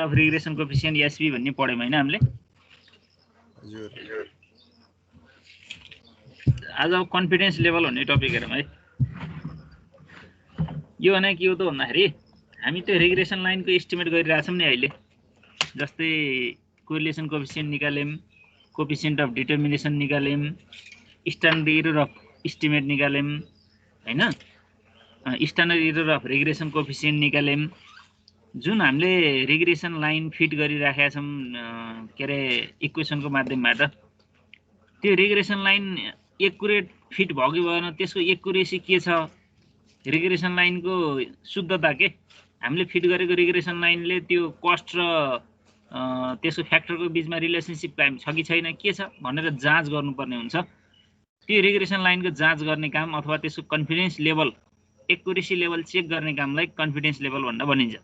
Of regression coefficient SB भन्ने पढ्यौं हैन हामीले हजुर आज अब कन्फिडेन्स लेभल भन्ने टपिक हेरौँ है यो भने के हो त भन्दाखेरि हामी त्यो रिग्रेसन लाइनको एस्टिमेट गरिरहेछौं नि अहिले जस्तै कोरिलेसन कोएफिसिएन्ट निकाल्यौं कोएफिसिएन्ट अफ डिटर्मिनेसन निकाल्यौं स्ट्यान्डर्ड एरर अफ एस्टिमेट निकाल्यौं हैन standard error of regression coefficient निकाल्यौं जुन हामीले रिग्रेसन लाइन फिट गरिराखेका छौं के रे इक्वेसनको माध्यमबाट त्यो रिग्रेसन लाइन एक्युरेट फिट भयो कि भएन त्यसको एक्युरेसी के छ रिग्रेसन लाइनको शुद्धता के हामीले फिट गरेको रिग्रेसन लाइनले त्यो कस्ट र त्यसको फ्याक्टरको बीचमा रिलेसनशिप कायम छ कि छैन के छ भनेर जाँच गर्नुपर्ने हुन्छ त्यो रिग्रेसन लाइनको जाँच गर्ने काम अथवा त्यसको confidence level accuracy level check गर्ने कामलाई कन्फिडेन्स लेभल भनेर भनिन्छ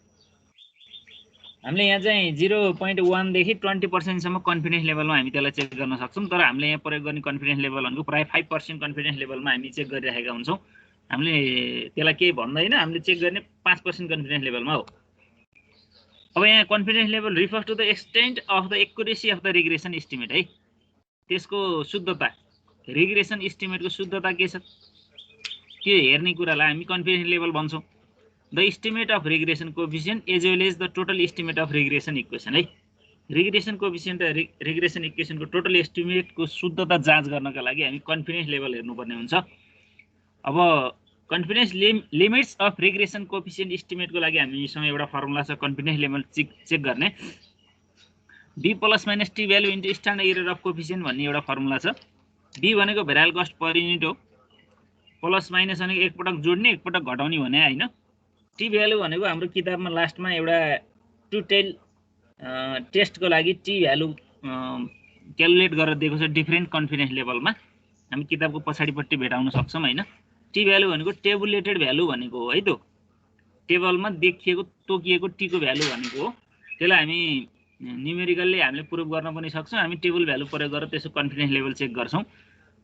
हामीले यहाँ चाहिँ 0.1 देखि 20% सम्म कन्फिडेन्स लेभलमा हामी त्यसलाई चेक गर्न सक्छौं तर हामीले यहाँ प्रयोग गर्ने कन्फिडेन्स लेभल भनेको प्राय 5% कन्फिडेन्स लेभलमा हामी चेक गरिरहेका हुन्छौं हामीले त्यसलाई केही भन्दैन हामीले चेक गर्ने 5% कन्फिडेन्स लेभलमा हो अब यहाँ confidence level refers to the extent of the accuracy of the regression estimate है त्यसको शुद्धता रिग्रेसन एस्टिमेटको शुद्धता के छ त्यो हेर्ने कुरालाई हामी कन्फिडेन्स लेभल भन्छौं the estimate of regression coefficient as well as the total estimate of regression equation है रिग्रेसन कोएफिसिएन्ट र रिग्रेसन इक्वेसनको टोटल एस्टिमेटको शुद्धता जाँच गर्नका लागि हामी कन्फिडेन्स लेभल हेर्नुपर्ने हुन्छ अब confidence limits of regression coefficient एस्टिमेटको लागि हामीसँग एउटा फर्मुला छ कन्फिडेन्स लेभल चेक गर्ने b plus minus t value into standard error of coefficient भन्ने एउटा फर्मुला छ b भनेको भेरिएबल कस्ट पर युनिट हो प्लस माइनस भनेको एकपटक जोड्ने एकपटक घटाउने भने हैन t भ्यालु भनेको हाम्रो किताबमा लास्टमा एउटा टु टेल टेस्टको लागि t भ्यालु क्याल्कुलेट गरेर दिएको छ डिफरेन्ट कन्फिडेन्स लेभलमा हामी किताबको पछाडीपट्टि भेटाउन सक्छौं हैन t भ्यालु भनेको टेबुलेटेड भ्यालु भनेको हो है त टेबलमा देखिएको तोकिएको t को भ्यालु भनेको हो त्यसलाई हामी न्युमेरिकली हामीले प्रुफ गर्न पनि सक्छौं हामी टेबल भ्यालु प्रयोग गरेर त्यसको कन्फिडेन्स लेभल चेक गर्छौं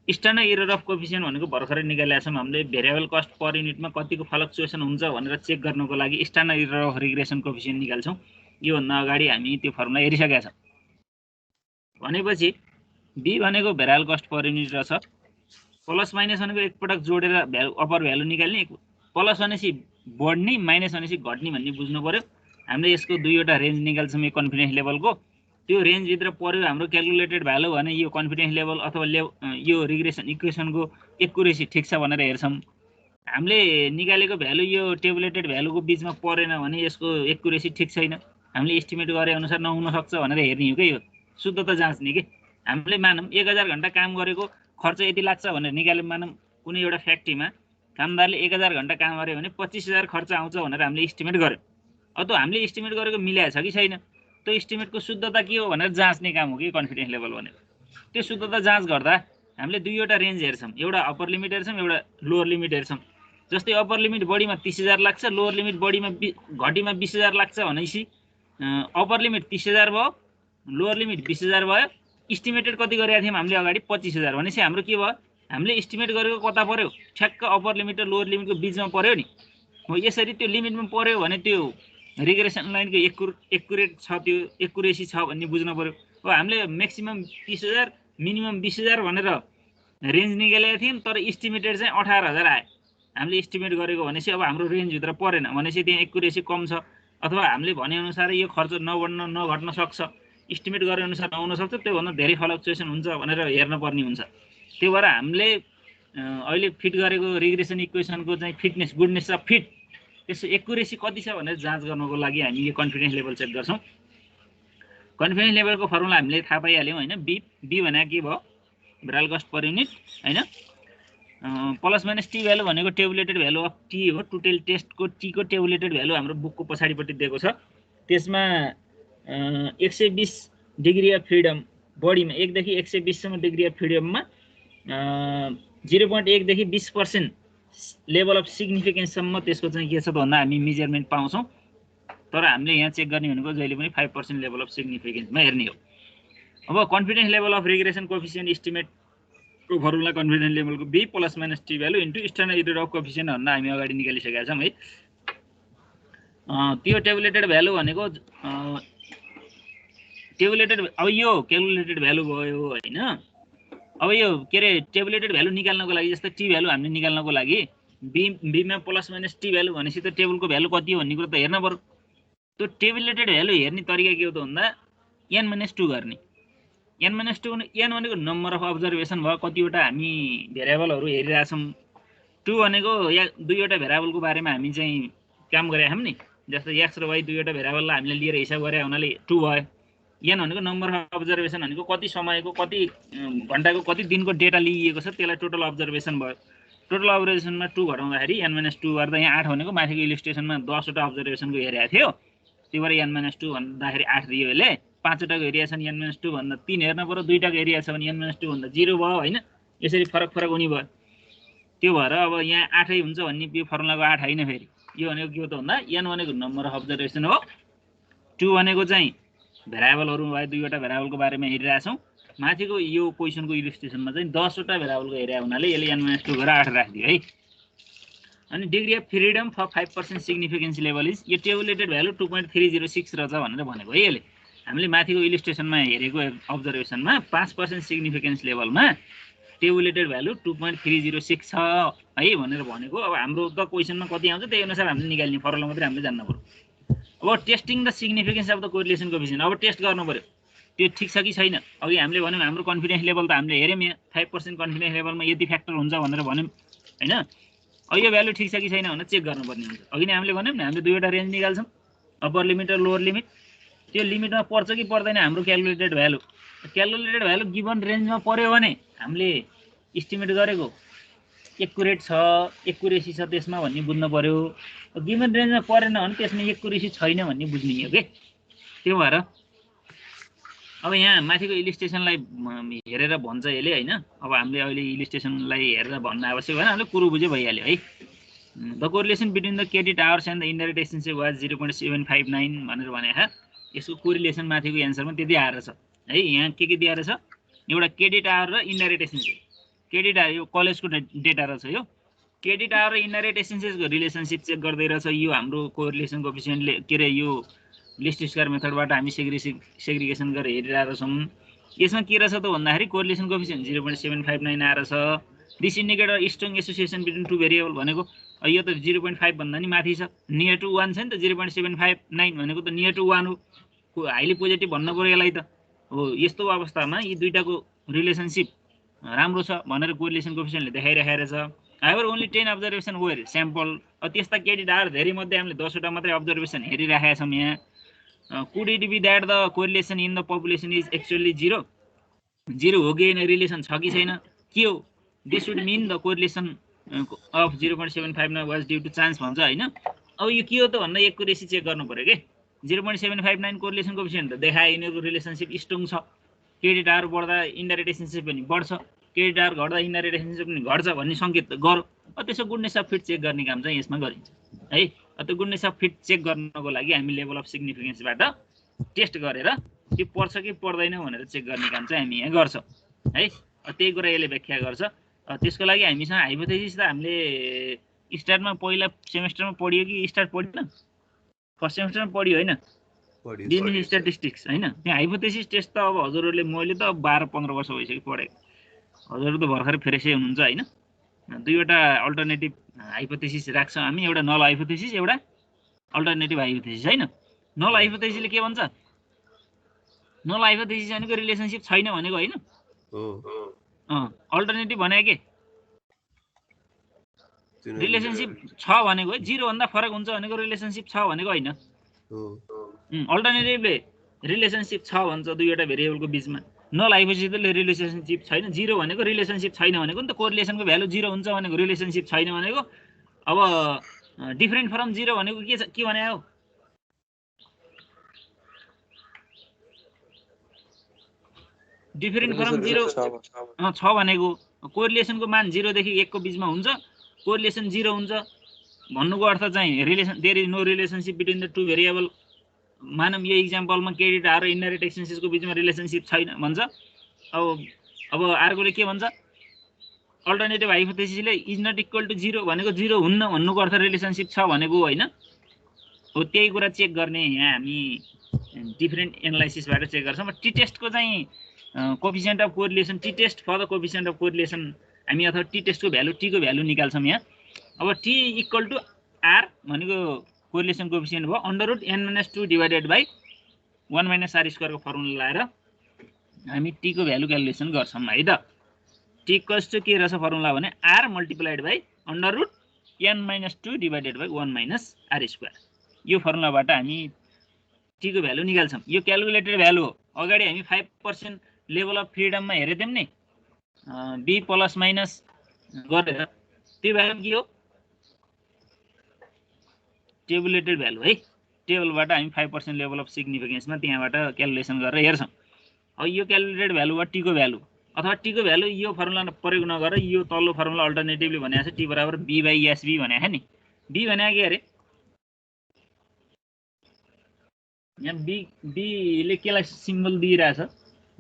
स्ट्यान्डर्ड एरर अफ कोएफिसिएन्ट भनेको भर्खरै निकालेका छौं हामीले भेरिएबल कस्ट पर युनिटमा कतिको फ्लक्चुएसन हुन्छ भनेर चेक गर्नको लागि standard error of regression coefficient निकाल्छौं यो भन्दा अगाडि हामी त्यो फर्मुला हेरिसकेका छौं भनेपछि b भनेको भेरिएबल कस्ट पर युनिट रहेछ प्लस माइनस भनेको एकपटक जोडेर भ्यालु अपर भ्यालु निकाल्ने प्लस भनेपछि बढ्ने माइनस भनेपछि घट्ने भन्ने बुझ्नु पर्यो हामीले यसको दुईवटा रेन्ज निकाल्छौं यो कन्फिडेन्स लेभलको त्यो रेन्ज भित्र पर्यो हाम्रो क्याल्कुलेटेड भ्यालु भने यो कन्फिडेन्स लेभल अथवा यो रिग्रेसन इक्वेसनको एक्युरेसी ठीक छ भनेर हेर्छौं हामीले निकालेको भ्यालु यो टेबुलेटेड भ्यालुको बीचमा परेन भने यसको एक्युरेसी ठीक छैन हामीले एस्टिमेट गरे अनुसार नहुन सक्छ भनेर हेर्ने हो के यो शुद्धता जाँच्ने के हामीले मानौं 1000 घण्टा काम गरेको खर्च यति लाग्छ भनेर निकाल्यौं मानौं कुनै एउटा फ्याक्ट्रीमा कामदारले 1000 घण्टा काम गर्यो भने 25000 खर्च आउँछ भनेर हामीले एस्टिमेट गर्यौं अथवा हामीले एस्टिमेट गरेको मिलाएको छ कि छैन त्यो एस्टिमेटको शुद्धता के हो भनेर जाँच्ने काम हो कि कन्फिडेन्स लेभल भनेको त्यो शुद्धता जाँच गर्दा हामीले दुईवटा रेन्ज हेर्छौं एउटा अप्पर लिमिट हेर्छौं एउटा लोअर लिमिट हेर्छौं जस्तै अप्पर लिमिट बढीमा 30000 लाग्छ लोअर लिमिट बढीमा घटीमा 20000 लाग्छ भनेपछि अप्पर लिमिट 30000 भयो लोअर लिमिट 20000 भयो एस्टिमेटेड कति गरेका थियौं हामीले अगाडि 25000 भनेपछि हाम्रो के भयो हामीले एस्टिमेट गरेको कता पर्यो ठ्याक्क अप्पर लिमिट र लोअर लिमिटको बीचमा पर्यो नि हो यसरी त्यो लिमिटमा पर्यो भने त्यो रिग्रेसन लाइनको एक्युरेट छ त्यो एक्युरेसी छ भन्ने बुझ्नु पर्यो अब हामीले म्याक्सिमम 30000 मिनिमम 20000 भनेर रेन्ज निकालेका थियौं तर एस्टिमेटेड चाहिँ 18000 आयो हामीले एस्टिमेट गरेको भनेपछि अब हाम्रो रेन्ज भित्र परेन भनेपछि त्यहाँ एक्युरेसी कम छ अथवा हामीले भने अनुसार यो खर्च नबढ्न नघट्न सक्छ एस्टिमेट गरे अनुसार नहुन सक्छ त्यो भन्दा धेरै फ्लक्चुएसन हुन्छ भनेर हेर्न पर्ने हुन्छ त्यो भएर हामीले अहिले फिट गरेको रिग्रेसन इक्वेसनको चाहिँ फिटनेस गुडनेस अफ फिट त्यसको एक्युरेसी कति छ भनेर जाँच गर्नको लागि हामी यो कन्फिडेन्स लेभल चेक गर्छौं कन्फिडेन्स लेभलको फर्मुला हामीले थाहा पाइहाल्यौं हैन b भनेको के भयो भेरिएबल कस्ट पर युनिट हैन प्लस माइनस t भ्यालु भनेको टेबुलेटेड भ्यालु अफ t हो टोटल टेस्टको t को टेबुलेटेड भ्यालु हाम्रो बुकको पछाडीपट्टि दिएको छ त्यसमा 120 डिग्री अफ फ्रिडम बडीमा 1 देखि 120 सम्म डिग्री अफ फ्रिडममा 0.1 देखि 20% लेभल अफ सिग्निफिकेन्स सम्म त्यसको चाहिँ के छ त भन्दा हामी मेजरमेन्ट पाउँछौं तर हामीले यहाँ चेक गर्ने भनेको जहिले पनि 5% लेभल अफ सिग्निफिकेन्समा हेर्ने हो अब confidence level of regression coefficient estimate को फर्मुला कन्फिडेन्स लेभलको b plus minus t value into standard error of coefficient भन्दा हामी अगाडि निकालिसकेका छौं है त्यो टेबुलेटेड भ्यालु भनेको टेबुलेटेड अब यो क्यालकुलेटेड भ्यालु भयो हैन। अब यो के रे टेबुलेटेड भ्यालु निकाल्नको लागि जस्तै टी भ्यालु हामीले निकाल्नको लागि बीमा प्लस माइनस टी भ्यालु भनेपछि त टेबलको भ्यालु कति हो भन्ने कुरा त हेर्न पर्यो। त्यो टेबुलेटेड भ्यालु हेर्ने तरिका के हो त भन्दा n-2 गर्ने। n-2 n भनेको नम्बर अफ अब्जर्भेसन भयो, कतिवटा हामी भेरिएबलहरु हेरिरहेछौँ। 2 भनेको या दुईवटा भेरिएबलको बारेमा हामी चाहिँ काम गरे छौँ नि, जस्तै x र y दुईवटा भेरिएबललाई हामीले लिएर हिसाब गरे हुनाले 2 भयो। n भनेको नम्बर अफ अब्जर्भेसन भनेको कति समयको कति घण्टाको कति दिनको डेटा लिइएको छ त्यसलाई टोटल अब्जर्भेसन भयो। टोटल अब्जर्भेसनमा 2 घटाउँदाखेरि n-2 गर्दा यहाँ 8 भनेको माथिको इलिस्ट्रेसनमा 10 वटा अब्जर्भेसनको हेरेको थियो, त्यही भएर n-2 भन्दाखेरि 8 दियो। यसले 5 वटाको एरिया छ भने n-2 भन्दा 3 हेर्न पर्यो, 2 वटाको एरिया छ भने n-2 भन्दा 0 भयो हैन। यसरी फरक हुने भयो। त्यो भएर अब यहाँ 8 हुन्छ भन्ने यो फर्मुलाको 8 हैन। फेरि यो भनेको के हो त भन्दा n भनेको नम्बर अफ अब्जर्भेसन हो, 2 भनेको चाहिँ भेरिएबलहरु भयो, दुईवटा भेरिएबलको बारेमा हेरिरहेछौँ। माथिको यो क्वेशनको इलिस्ट्रेसनमा चाहिँ 10 वटा भेरिएबलको एरिया हुनाले यसले n-2 गरेर 8 राखिदियो है। अनि degree of freedom for 5% significance level is यो टेबुलेटेड भ्यालु 2.306 रहेछ भनेर भनेको है। यसले हामीले माथिको इलिस्ट्रेसनमा हेरेको अब्जर्भेसनमा 5% सिग्निफिकेन्स लेभलमा टेबुलेटेड भ्यालु 2.306 छ है भनेर भनेको। अब हाम्रो त क्वेशनमा कति आउँछ त्यही अनुसार हामीले निकाल्ने फर्मुला मात्रै हामीले जान्न पर्यो। अब testing the significance of the correlation coefficient, अब टेस्ट गर्नु पर्यो त्यो ठीक छ कि छैन। अघि हामीले भन्यौँ हाम्रो कन्फिडेन्स लेभल त हामीले हेर्यौँ, यहाँ 5% कन्फिडेन्स लेभलमा यति फ्याक्टर हुन्छ भनेर भन्यौँ हैन। अब यो भ्यालु ठीक छ कि छैन भनेर चेक गर्नुपर्ने हुन्छ। अघि नै हामीले भन्यौँ नि हामीले दुईवटा रेन्ज निकाल्छौँ, अप्पर लिमिट र लोअर लिमिट। त्यो लिमिटमा पर्छ कि पर्दैन हाम्रो calculated value. Calculated value given रेन्जमा पर्यो भने हामीले इस्टिमेट गरेको एक्युरेट छ, एक्युरेसी छ त्यसमा भन्ने बुझ्नु पर्यो। गिभन रेन्जमा परेन भने त्यसमा एक्युरेसी छैन भन्ने बुझ्ने हो के। त्यो भएर अब यहाँ माथिको इलिस्ट्रेसनलाई हेरेर भन्छ यसले हैन। अब हामीले अहिले इलिस्ट्रेसनलाई हेरेर भन्न आवश्यक भएन, हामीले कुरो बुझे भइहाल्यो है। The correlation between the credit hours and the indirect expenses was 0.759 भनेर भनेको यसको कोरिलेसन माथिको एन्सरमा त्यति आएर छ है। यहाँ के दिएर छ, एउटा क्रेडिट आवर र इन्डाइरेक्ट एक्सपेन्सेस। क्रेडिट आवर यो कलेजको डेटा रहेछ। यो क्रेडिट आवर र इन्डाइरेक्ट एक्सपेन्सेसको रिलेसनसिप चेक गर्दै रहेछ यो हाम्रो कोरिलेसन कोएफिसिएन्टले। के रे यो लिस्ट स्क्वायर मेथडबाट हामी सेग्रिगेसन गरेर हेरिरहेको छौँ। यसमा के रहेछ त भन्दाखेरि कोरिलेसन कोएफिसिएन्ट 0.759 आएर छ। This indicator strong association between two variable भनेको यो त 0.5 भन्दा नि माथि छ, नियर टु 1 छ नि त। 0.759 भनेको त नियर टु 1 हो, हाइली पोजिटिभ भन्नु पर्यो यसलाई त हो। यस्तो अवस्थामा यी दुईटाको रिलेसनसिप राम्रो छ भनेर कोरिलेसन कोएफिसिएन्टले देखाइरहेको छ। However only 10 observation were sample. त्यस्ता क्रेडिट आवर धेरै मध्ये हामीले 10 वटा मात्रै अब्जर्भेसन हेरिरहेका छौँ यहाँ। Could it be that the correlation in the population is actually 0 हो कि रिलेसन छ कि छैन के हो। This would mean the correlation of 0.759 was due to chance भन्छ हैन। अब यो के हो त भन्दा एक्युरेसी चेक गर्नु पर्यो के। 0.759 कोरिलेसन कोएफिसिएन्ट त देखाए यिनीहरूको रिलेसनसिप स्ट्रङ छ। क्रेडिट आवर बढ्दा इन्डाइरेक्ट एक्सपेन्सेस पनि बढ्छ, क्रेडिट आवर घट्दा इन्डाइरेक्ट एक्सपेन्सेस पनि घट्छ भन्ने सङ्केत गरौँ। त्यसो गुडनेस अफ फिट चेक गर्ने काम चाहिँ यसमा गरिन्छ है। त्यो गुडनेस अफ फिट चेक गर्नको लागि हामी लेभल अफ सिग्निफिकेन्सबाट टेस्ट गरेर त्यो पर्छ कि पर्दैन भनेर चेक गर्ने काम चाहिँ हामी यहाँ गर्छौँ है। त्यही कुरा यसले व्याख्या गर्छ। त्यसको लागि हामीसँग हाइपोथेसिस त हामीले स्टार्टमा पहिला सेमेस्टरमा पढियो कि स्टार्ट पढिन? फर्स्ट सेमेस्टरमा पढियो होइन, बिजनेस स्ट्याटिस्टिक्स होइन। त्यहाँ हाइपोथेसिस टेस्ट त अब हजुरहरूले मैले त 12-15 वर्ष भइसक्यो पढेको, हजुरहरू त भर्खरै फ्रेसै हुनुहुन्छ होइन। दुईवटा अल्टरनेटिभ हाइपोथेसिस राख्छौँ हामी, एउटा नल हाइपोथेसिस, एउटा अल्टरनेटिभ हाइपोथेसिस होइन। नल हाइपोथेसिसले के भन्छ, नल हाइपोथेसिस भनेको रिलेसनसिप छैन भनेको होइन। अल्टरनेटिभ भनेको के रिलेसनसिप छ भनेको है, 0 भन्दा फरक हुन्छ भनेको रिलेसनसिप छ भनेको होइन। अल्टरनेटिभले रिलेसनसिप छ भन्छ दुईवटा भेरिएबलको बिचमा। नल हाइपोथेसिसले रिलेसनसिप छैन, 0 भनेको रिलेसनसिप छैन भनेको नि त। कोरिलेसनको भ्यालु 0 हुन्छ भनेको रिलेसनसिप छैन भनेको। अब डिफरेन्ट फ्रम 0 भनेको के भने हो, डिफरेन्ट फ्रम 0 छ भनेको कोरिलेसनको मान 0 देखि 1 को बिचमा हुन्छ। कोरिलेसन 0 हुन्छ भन्नुको अर्थ चाहिँ relation there is no relationship between the two variable. मानौँ यो इक्जाम्पलमा क्रेडिट आवर र इन्डाइरेक्ट एक्सपेन्सेसको बिचमा रिलेसनसिप छैन भन्छ। अब अर्कोले के भन्छ, अल्टरनेटिभ हाइपोथेसिसले इज नट इक्वल टु 0 भनेको 0 हुन्न भन्नुको अर्थ रिलेसनसिप छ भनेको होइन हो। त्यही कुरा चेक गर्ने यहाँ हामी डिफरेन्ट एनालाइसिसबाट चेक गर्छौँ। टी टेस्टको चाहिँ coefficient of correlation, T test for the coefficient of correlation हामी अथवा टी टेस्टको भ्यालु, टीको भ्यालु निकाल्छौँ यहाँ। अब टी इक्वल टु आर भनेको कोरिलेसन कोफिसिएन्ट भयो, √n-2 डिभाइडेड बाई 1 - r² को फर्मुला लगाएर हामी टीको भ्यालु क्यालकुलेसन गर्छौँ है त। टी इक्वल्स टु के रहेछ फर्मुला भने r multiplied by √n-2 divided by 1 - r²। यो फर्मुलाबाट हामी टीको भ्यालु निकाल्छौँ। यो क्यालकुलेटेड भ्यालु हो। अगाडि हामी 5% लेभल अफ फ्रिडममा हेरेको थियौँ नि, बी प्लस माइनस गरेर, त्यो भ्यालु के हो? टेबुलेटेड भ्यालु है। टेबलबाट हामी 5% लेभल अफ सिग्निफिकेन्समा त्यहाँबाट क्यालकुलेसन गरेर हेर्छौँ। अब यो क्यालकुलेटेड भ्यालु वा टीको भ्यालु अथवा टीको भ्यालु यो फर्मुला प्रयोग नगरेर यो तल्लो फर्मुला अल्टरनेटिभली भनेको छ टी बराबर बी बाई एसबी भनेको नि। बी भनेको के अरे? यहाँ बीले केलाई सिम्बल दिइरहेछ?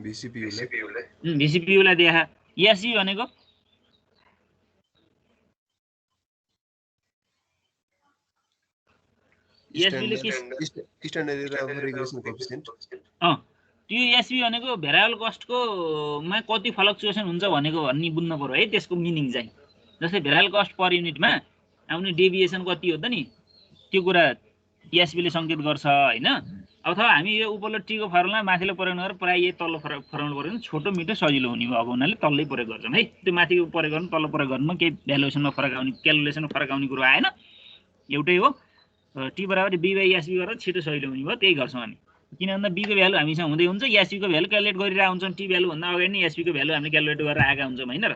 भिसिपियुलाई देखा। एसबी भनेको एसबीले के? Standard error of regression coefficient. त्यो एसबी भनेको भेरिएबल कस्टको मा कति फ्लक्चुएसन हुन्छ भनेको भन्ने बुझ्नु पर्यो है, त्यसको मिनिङ चाहिँ। जस्तै भेरिएबल कस्ट पर युनिटमा आउने डेभिएसन कति हो त नि, त्यो कुरा एसबीले सङ्केत गर्छ हैन। अथवा हामी यो उपल्लो टीको फर्मुला माथिल्लो प्रयोग गरेर प्राय यो तल्लो फर्मुला प्रयोग गर्न छोटो मिठो सजिलो हुने भएको हुनाले तल्लै प्रयोग गर्छौँ है। त्यो माथिको प्रयोग गर्नु तल्लो प्रयोग गर्नुमा केही भ्यालुएसनमा फरक आउने, क्यालकुलेसनमा फरक आउने कुरो आएन, एउटै हो। टी बराबर बी बाई एसबी गरेर छिटो सजिलो हुने भयो, त्यही गर्छौँ हामी। किन भन्दा बीको भ्यालु हामीसँग हुँदै हुन्छ, एसबीको भ्यालु क्यालकुलेट गरिरहेको हुन्छौँ। टी भ्यालु भन्दा अगाडि नै एसबीको भ्यालु हामीले क्यालकुलेट गरेर आएका हुन्छौँ हैन र।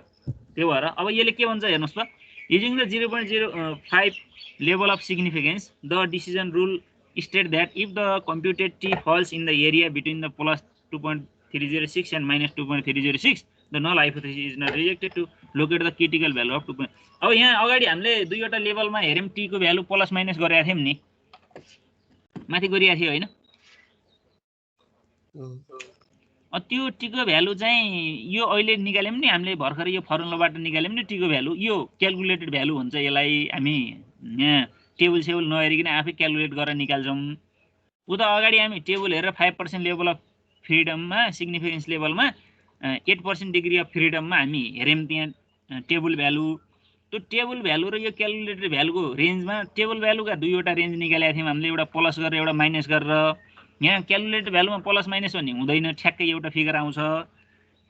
त्यो भएर अब यसले के भन्छ हेर्नुहोस् त, using the 0.05 level of significance the decision rule state that if the computed t falls in the area between the plus 2.306 and minus 2.306, the null hypothesis is not rejected to locate the critical value of 2. अब यहाँ अगाडि हामीले दुईवटा लेभलमा हेर्यौँ, T को value plus minus गरेका थियौँ नि, माथि गरिएको थियो हैन। त्यो टीको भ्यालु चाहिँ यो अहिले निकाल्यौँ नि हामीले भर्खर यो फर्मुलाबाट निकाल्यौँ नि टीको भ्यालु, यो क्यालकुलेटेड भ्यालु हुन्छ। यसलाई हामी यहाँ टेबल सेबल नहेरिकन आफै क्यालकुलेट गरेर निकाल्छौँ। उता अगाडि हामी टेबल हेरेर 5% लेभल अफ फ्रिडममा सिग्निफिकेन्स लेभलमा 8% डिग्री अफ फ्रिडममा हामी हेऱ्यौँ त्यहाँ टेबल भ्यालु। त्यो टेबल भ्यालु र यो क्यालकुलेटेड भ्यालुको रेन्जमा टेबल भ्यालुका दुईवटा रेन्ज निकालेका थियौँ हामीले, एउटा प्लस गरेर एउटा माइनस गरेर। यहाँ क्यालकुलेटेड भ्यालुमा प्लस माइनस भन्ने हुँदैन, ठ्याक्कै एउटा फिगर आउँछ।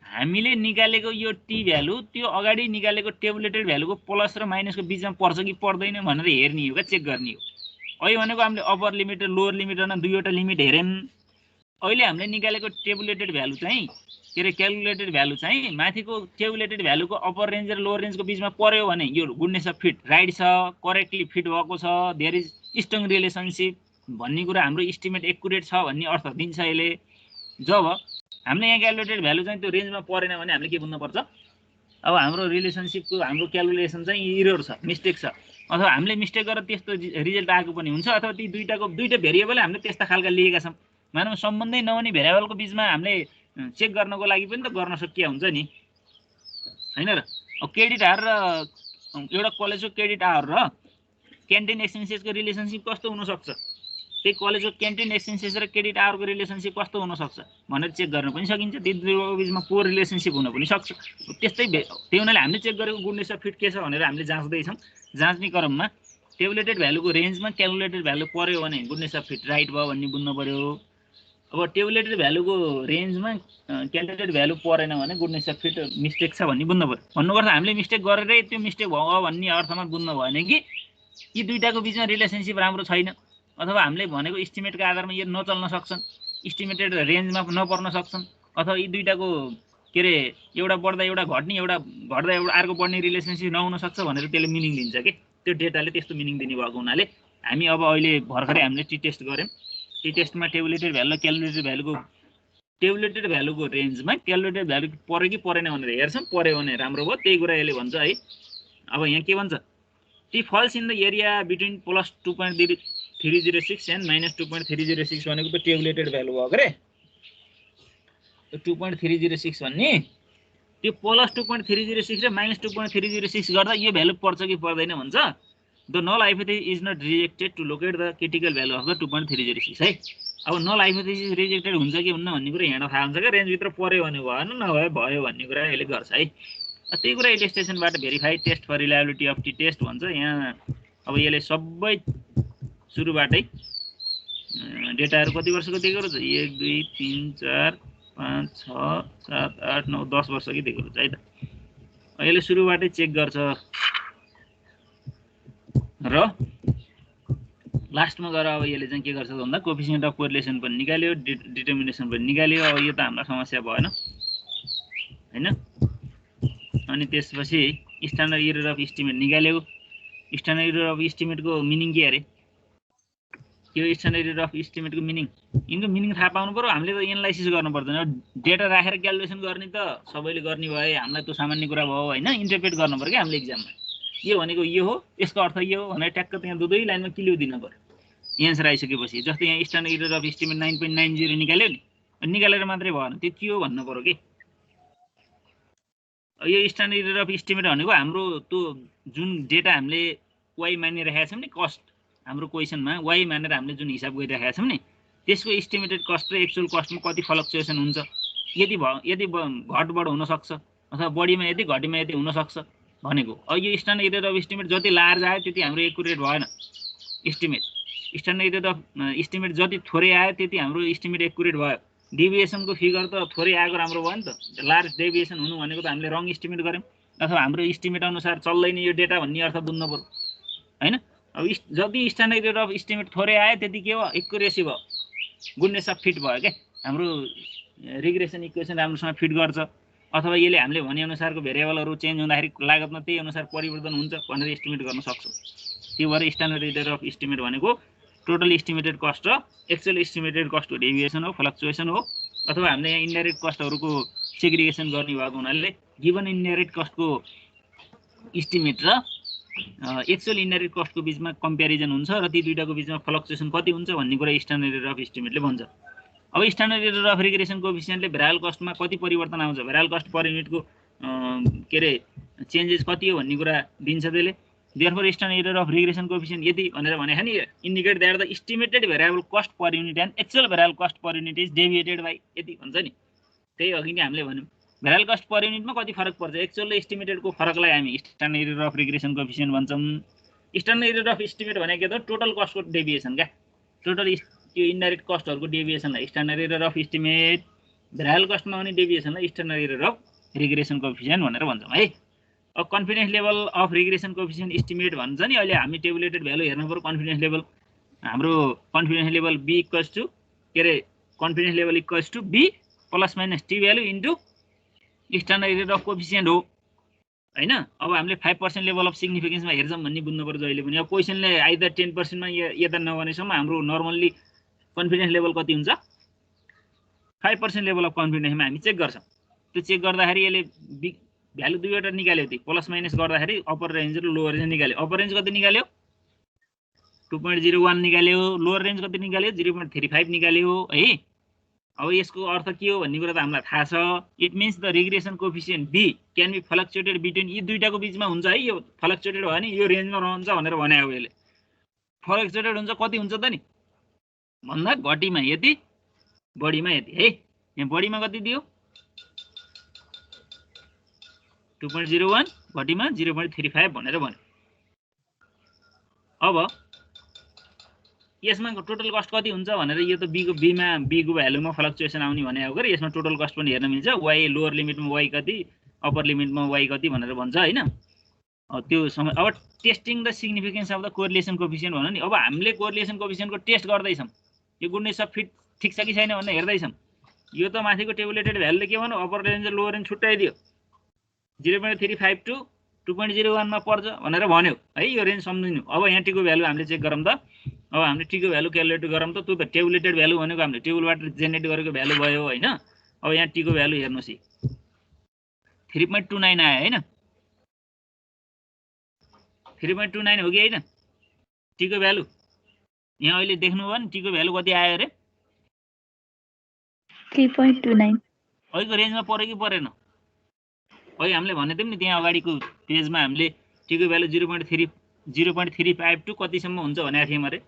हामीले निकालेको यो टी भ्यालु त्यो अगाडि निकालेको टेबुलेटेड भ्यालुको प्लस र माइनसको बिचमा पर्छ कि पर्दैन भनेर हेर्ने हो, चेक गर्ने हो। अहिले भनेको हामीले अप्पर लिमिट र लोवर लिमिट भनेर दुईवटा लिमिट हेर्यौँ। अहिले हामीले निकालेको टेबुलेटेड भ्यालु चाहिँ के अरे क्यालकुलेटेड भ्यालु चाहिँ माथिको टेबुलेटेड भ्यालुको अप्पर रेन्ज र लोवर रेन्जको बिचमा पर्यो भने यो गुडनेस अफ फिट राइट छ, करेक्टली फिट भएको छ, देयर इज स्ट्रङ रिलेसनसिप भन्ने कुरा हाम्रो इस्टिमेट एक्युरेट छ भन्ने अर्थ दिन्छ यसले। जब हामीले यहाँ क्यालकुलेटेड भ्यालु चाहिँ त्यो रेन्जमा परेन भने हामीले के बुझ्नुपर्छ, अब हाम्रो रिलेसनसिपको हाम्रो क्यालकुलेसन चाहिँ इरर छ, मिस्टेक छ, अथवा हामीले मिस्टेक गरेर त्यस्तो रिजल्ट आएको पनि हुन्छ, अथवा ती दुईटा भेरिएबल हामीले त्यस्ता खालका लिएका छौँ। मानौँ सम्बन्धै नहुने भेरिएबलको बिचमा हामीले चेक गर्नको लागि पनि त गर्न सकिया हुन्छ नि हैन र। अब क्रेडिट आवर र एउटा कलेजको क्रेडिट आवर र क्यान्टिन एक्सपेन्सेसको रिलेसनसिप कस्तो हुनसक्छ, त्यही कलेजको क्यान्टिन एक्सपेन्सेस र क्रेडिट आवरको रिलेसनसिप कस्तो हुनसक्छ भनेर चेक गर्न पनि सकिन्छ। ती दुईको बिचमा को रिलेसनसिप हुन पनि सक्छ। त्यस्तै त्यही हुनाले हामीले चेक गरेको गुडनेस अफ फिट के छ भनेर हामीले जाँच्दैछौँ। जाँच्ने क्रममा टेबुलेटेड भ्यालुको रेन्जमा क्यालकुलेटेड भ्यालु पर्यो भने गुडनेस अफ फिट राइट भयो भन्ने बुझ्नु पर्यो। अब टेबुलेटेड भ्यालुको रेन्जमा क्यालकुलेटेड भ्यालु परेन भने गुडनेस अफ फिट मिस्टेक छ भन्ने बुझ्नु पर्यो। भन्नुपर्छ हामीले मिस्टेक गरेरै त्यो मिस्टेक भयो भन्ने अर्थमा बुझ्नु भएन कि यी दुईटाको बिचमा रिलेसनसिप राम्रो छैन, अथवा हामीले भनेको इस्टिमेटको आधारमा यो नचल्न सक्छन्, इस्टिमेटेड रेन्जमा नपर्न सक्छन्, अथवा यी दुईटाको के अरे एउटा बढ्दा एउटा घट्ने, एउटा घट्दा एउटा अर्को बढ्ने रिलेसनसिप नहुन सक्छ भनेर त्यसले मिनिङ दिन्छ कि त्यो डेटाले त्यस्तो मिनिङ दिने भएको हुनाले हामी अब अहिले भर्खरै हामीले टी टेस्ट गऱ्यौँ। टी टेस्टमा टेबुलेटेड भ्यालु र क्यालकुलेटेड भ्यालुको टेबुलेटेड भ्यालुको रेन्जमा क्यालकुलेटेड भ्यालु पर्यो कि परेन भनेर हेर्छौँ। पर्यो भने राम्रो भयो, त्यही कुरा यसले भन्छ है। अब यहाँ के भन्छ, T falls in the area between plus 2.306 and minus 2.306 भनेको त टेबुलेटेड भ्यालु भयो के अरे। 2.306 भन्ने त्यो प्लस 2.306 र माइनस 2.306 गर्दा यो भ्यालु पर्छ कि पर्दैन भन्छ। The null hypothesis is not rejected to locate the critical value of the 2.306 है। अब नल हाइपोथेसिस रिजेक्टेड हुन्छ कि हुन्न भन्ने कुरा यहाँ थाहा हुन्छ क्या रेन्जभित्र पर्यो भने भएन नभए भयो भन्ने कुरा यसले गर्छ है त्यही कुरा इलस्ट्रेसनबाट verify test for reliability of T test भन्छ यहाँ अब यसले सबै सुरुबाटै डेटाहरू कति वर्षको दिएको रहेछ 1 2 3 4 5 6 7 8 9 10 वर्षकै दिएको रहेछ है त यसले सुरुबाटै चेक गर्छ र लास्टमा गएर अब यसले चाहिँ के गर्छ भन्दा कोएफिसिएन्ट अफ कोरिलेसन पनि निकाल्यो डिटर्मिनेसन पनि निकाल्यो अब यो त हामीलाई समस्या भएन हैन अनि त्यसपछि स्ट्यान्डर्ड एरर अफ एस्टिमेट निकाल्यो स्ट्यान्डर्ड एरर अफ एस्टिमेटको मिनिङ के अरे यो स्ट्यान्डर्ड एरर अफ एस्टिमेटको मिनिङ यिनको मिनिङ थाहा पाउनु पर्यो हामीले त एनालाइसिस गर्नु पर्दैन डेटा राखेर क्यालकुलेसन गर्ने त सबैले गर्ने भए हामीलाई त्यो सामान्य कुरा भयो हैन इन्टरप्रेट गर्नु पर्यो के हामीले एक्जाममा यो भनेको यो हो यसको अर्थ यो हो भनेर ट्याक्क त्यहाँ दुई लाइनमा क्लियर दिन पर्यो एन्सर आइसकेपछि जस्तै यहाँ स्ट्यान्डर्ड एरर अफ एस्टिमेट 9.90 निकाल्यो नि निकालेर मात्रै भएन त्यो के हो भन्नु पर्यो के यो स्ट्यान्डर्ड एरर अफ एस्टिमेट भनेको हाम्रो त्यो जुन डेटा हामीले y मानिरहेका छौं नि कस्ट हाम्रो क्वेशनमा y मानेर हामीले जुन हिसाब गरिरहेका छौं नि त्यसको एस्टिमेटेड कस्ट र एक्चुअल कस्टमा कति फ्लक्चुएसन हुन्छ यदि घटबढ हुन सक्छ अथवा बढीमा यदि घटीमा यदि हुन सक्छ भनेको यो स्ट्यान्डर्ड एरर अफ एस्टिमेट जति लार्ज आयो त्यति हाम्रो एक्युरेट भएन estimate standard error of estimate जति थोरै आयो त्यति हाम्रो एस्टिमेट एक्युरेट भयो डेभिएसनको फिगर त थोरै आएको राम्रो भयो नि त लार्ज डेभिएसन हुनु भनेको त हामीले रङ एस्टिमेट गर्यौं अथवा हाम्रो एस्टिमेट अनुसार चल्दैन यो डेटा भन्ने अर्थ बुझ्नु पर्यो हैन अब जति स्ट्यान्डर्ड एरर अफ एस्टिमेट थोरै आयो त्यति के भयो एक्युरेसी भयो गुडनेस अफ फिट भयो के हाम्रो रिग्रेसन इक्वेसन राम्रोसँग फिट गर्छ अथवा यसले हामीले भने अनुसारको भेरिएबलहरु चेन्ज हुँदाखेरि लागतमा त्यही अनुसार परिवर्तन हुन्छ भनेर एस्टिमेट गर्न सक्छौं त्यो भएर स्ट्यान्डर्ड एरर अफ एस्टिमेट भनेको टोटल एस्टिमेटेड कस्ट र एक्चुअल एस्टिमेटेड कस्टको डेभिएसन हो फ्लक्चुएसन हो अथवा हामीले यहाँ इन्डाइरेक्ट कस्टहरुको सेग्रिगेसन गर्ने भएको हुनाले गिवन इन्डाइरेक्ट कस्टको एस्टिमेट र एक्चुअल इन्डाइरेक्ट कस्टको बीचमा कम्प्यारिजन हुन्छ र ती दुईटाको बीचमा फ्लक्चुएसन कति हुन्छ भन्ने कुरा स्ट्यान्डर्ड एरर अफ एस्टिमेटले भन्छ अब स्ट्यान्डर्ड एरर अफ रिग्रेसन कोएफिसिएन्टले भेरिएबल कस्टमा कति परिवर्तन आउँछ भेरिएबल कस्ट पर युनिटको के रे चेन्जेस कति हो भन्ने कुरा दिन्छ त्यसले therefore standard error of regression coefficient यदि भनेर भने नि indicate that the estimated variable cost per unit and actual variable cost per unit is deviated by यदि भन्छ नि त्यही अघि नै हामीले भन्यौं variable cost per unit मा कति फरक पर्छ एक्चुअल र एस्टिमेटेड को फरकलाई हामी standard error of regression coefficient भन्छौं standard error of estimate भनेको के त टोटल कस्ट को डेभिएसन क्या टोटल यो indirect कस्टहरुको डेभिएसनलाई standard error of estimate variable cost मा आउने डेभिएसनलाई standard error of regression coefficient भनेर भन्छौं है अब confidence level of regression coefficient estimate भन्छ नि अहिले हामी टेबुलेटेड भ्यालु हेर्नु पर्यो कन्फिडेन्स लेभल हाम्रो confidence level b equals to के रे confidence level equals to b plus minus t value into standard error of coefficient हो हैन अब हामीले 5% लेभल अफ सिग्निफिकेन्स मा हेर्छौं भन्ने बुझ्नु पर्छ अहिले पनि अब क्वेशनले आइदर 10% मा यता नभनेसम्म हाम्रो नर्मल्ली कन्फिडेन्स लेभल कति हुन्छ 5% लेभल अफ कन्फिडेन्समा हामी चेक गर्छौं त्यो चेक गर्दाखेरि यसले भ्यालु दुईवटा निकाल्यो ती प्लस माइनस गर्दाखेरि अप्पर रेन्ज र लोअर रेन्ज निकाल्यो अप्पर रेन्ज कति निकाल्यो 2.01 निकाल्यो लोअर रेन्ज कति निकाल्यो 0.35 निकाल्यो है अब यसको अर्थ के हो भन्ने कुरा त हामीलाई थाहा छ it means the regression coefficient b can be fluctuated between यी दुईटाको बीचमा हुन्छ है यो फ्लक्चुएटेड भयो नि यो रेन्जमा रहन्छ भनेर भने हो यसले फ्लक्चुएटेड हुन्छ कति हुन्छ त नि भन्दा घटीमा यति बढीमा यति है यहाँ बढीमा कति दियो 2.01 घटीमा 0.35 भनेर भन्यो अब यसमा टोटल कस्ट कति हुन्छ भनेर यो त b को भ्यालुमा फ्लक्चुएसन आउने भने हो गरे यसमा टोटल कस्ट पनि हेर्न मिल्छ y लोअर लिमिटमा y कति अप्पर लिमिटमा y कति भनेर भन्छ हैन त्यो समय अब testing the significance of the correlation coefficient भन्न नि अब हामीले कोरिलेसन कोएफिसिएन्टको टेस्ट गर्दै छौं यो गुडनेस अफ फिट ठीक छ कि छैन भनेर हेर्दै छौं यो त माथिको टेबुलेटेड भ्यालुले के भन्नु अप्पर रेन्ज र लोअर रेन्ज छुट्याइदियो 0.35 टु 2.01 मा पर्छ भनेर भन्यो है यो रेन्ज सम्झिनु अब यहाँ t को भ्यालु हामीले चेक गरौँ त अब हामीले t को भ्यालु क्याल्कुलेट गरौँ त त्यो त टेबुलेटेड भ्यालु भनेको हामीले टेबुलबाट जेनेरेट गरेको भ्यालु भयो हैन अब यहाँ t को भ्यालु हेर्नुस् 3.29 आयो हैन 3.29 हो कि हैन t को भ्यालु यहाँ अहिले देख्नु भयो नि t को भ्यालु कति आयो रे 3.29 अहिलेको रेन्जमा पर्यो कि परेन अहिले हामीले भने थियौं नि त्यहाँ अगाडिको पेजमा हामीले t को भ्यालु 0.35 टु कतिसम्म हुन्छ भनेको थियौं अरे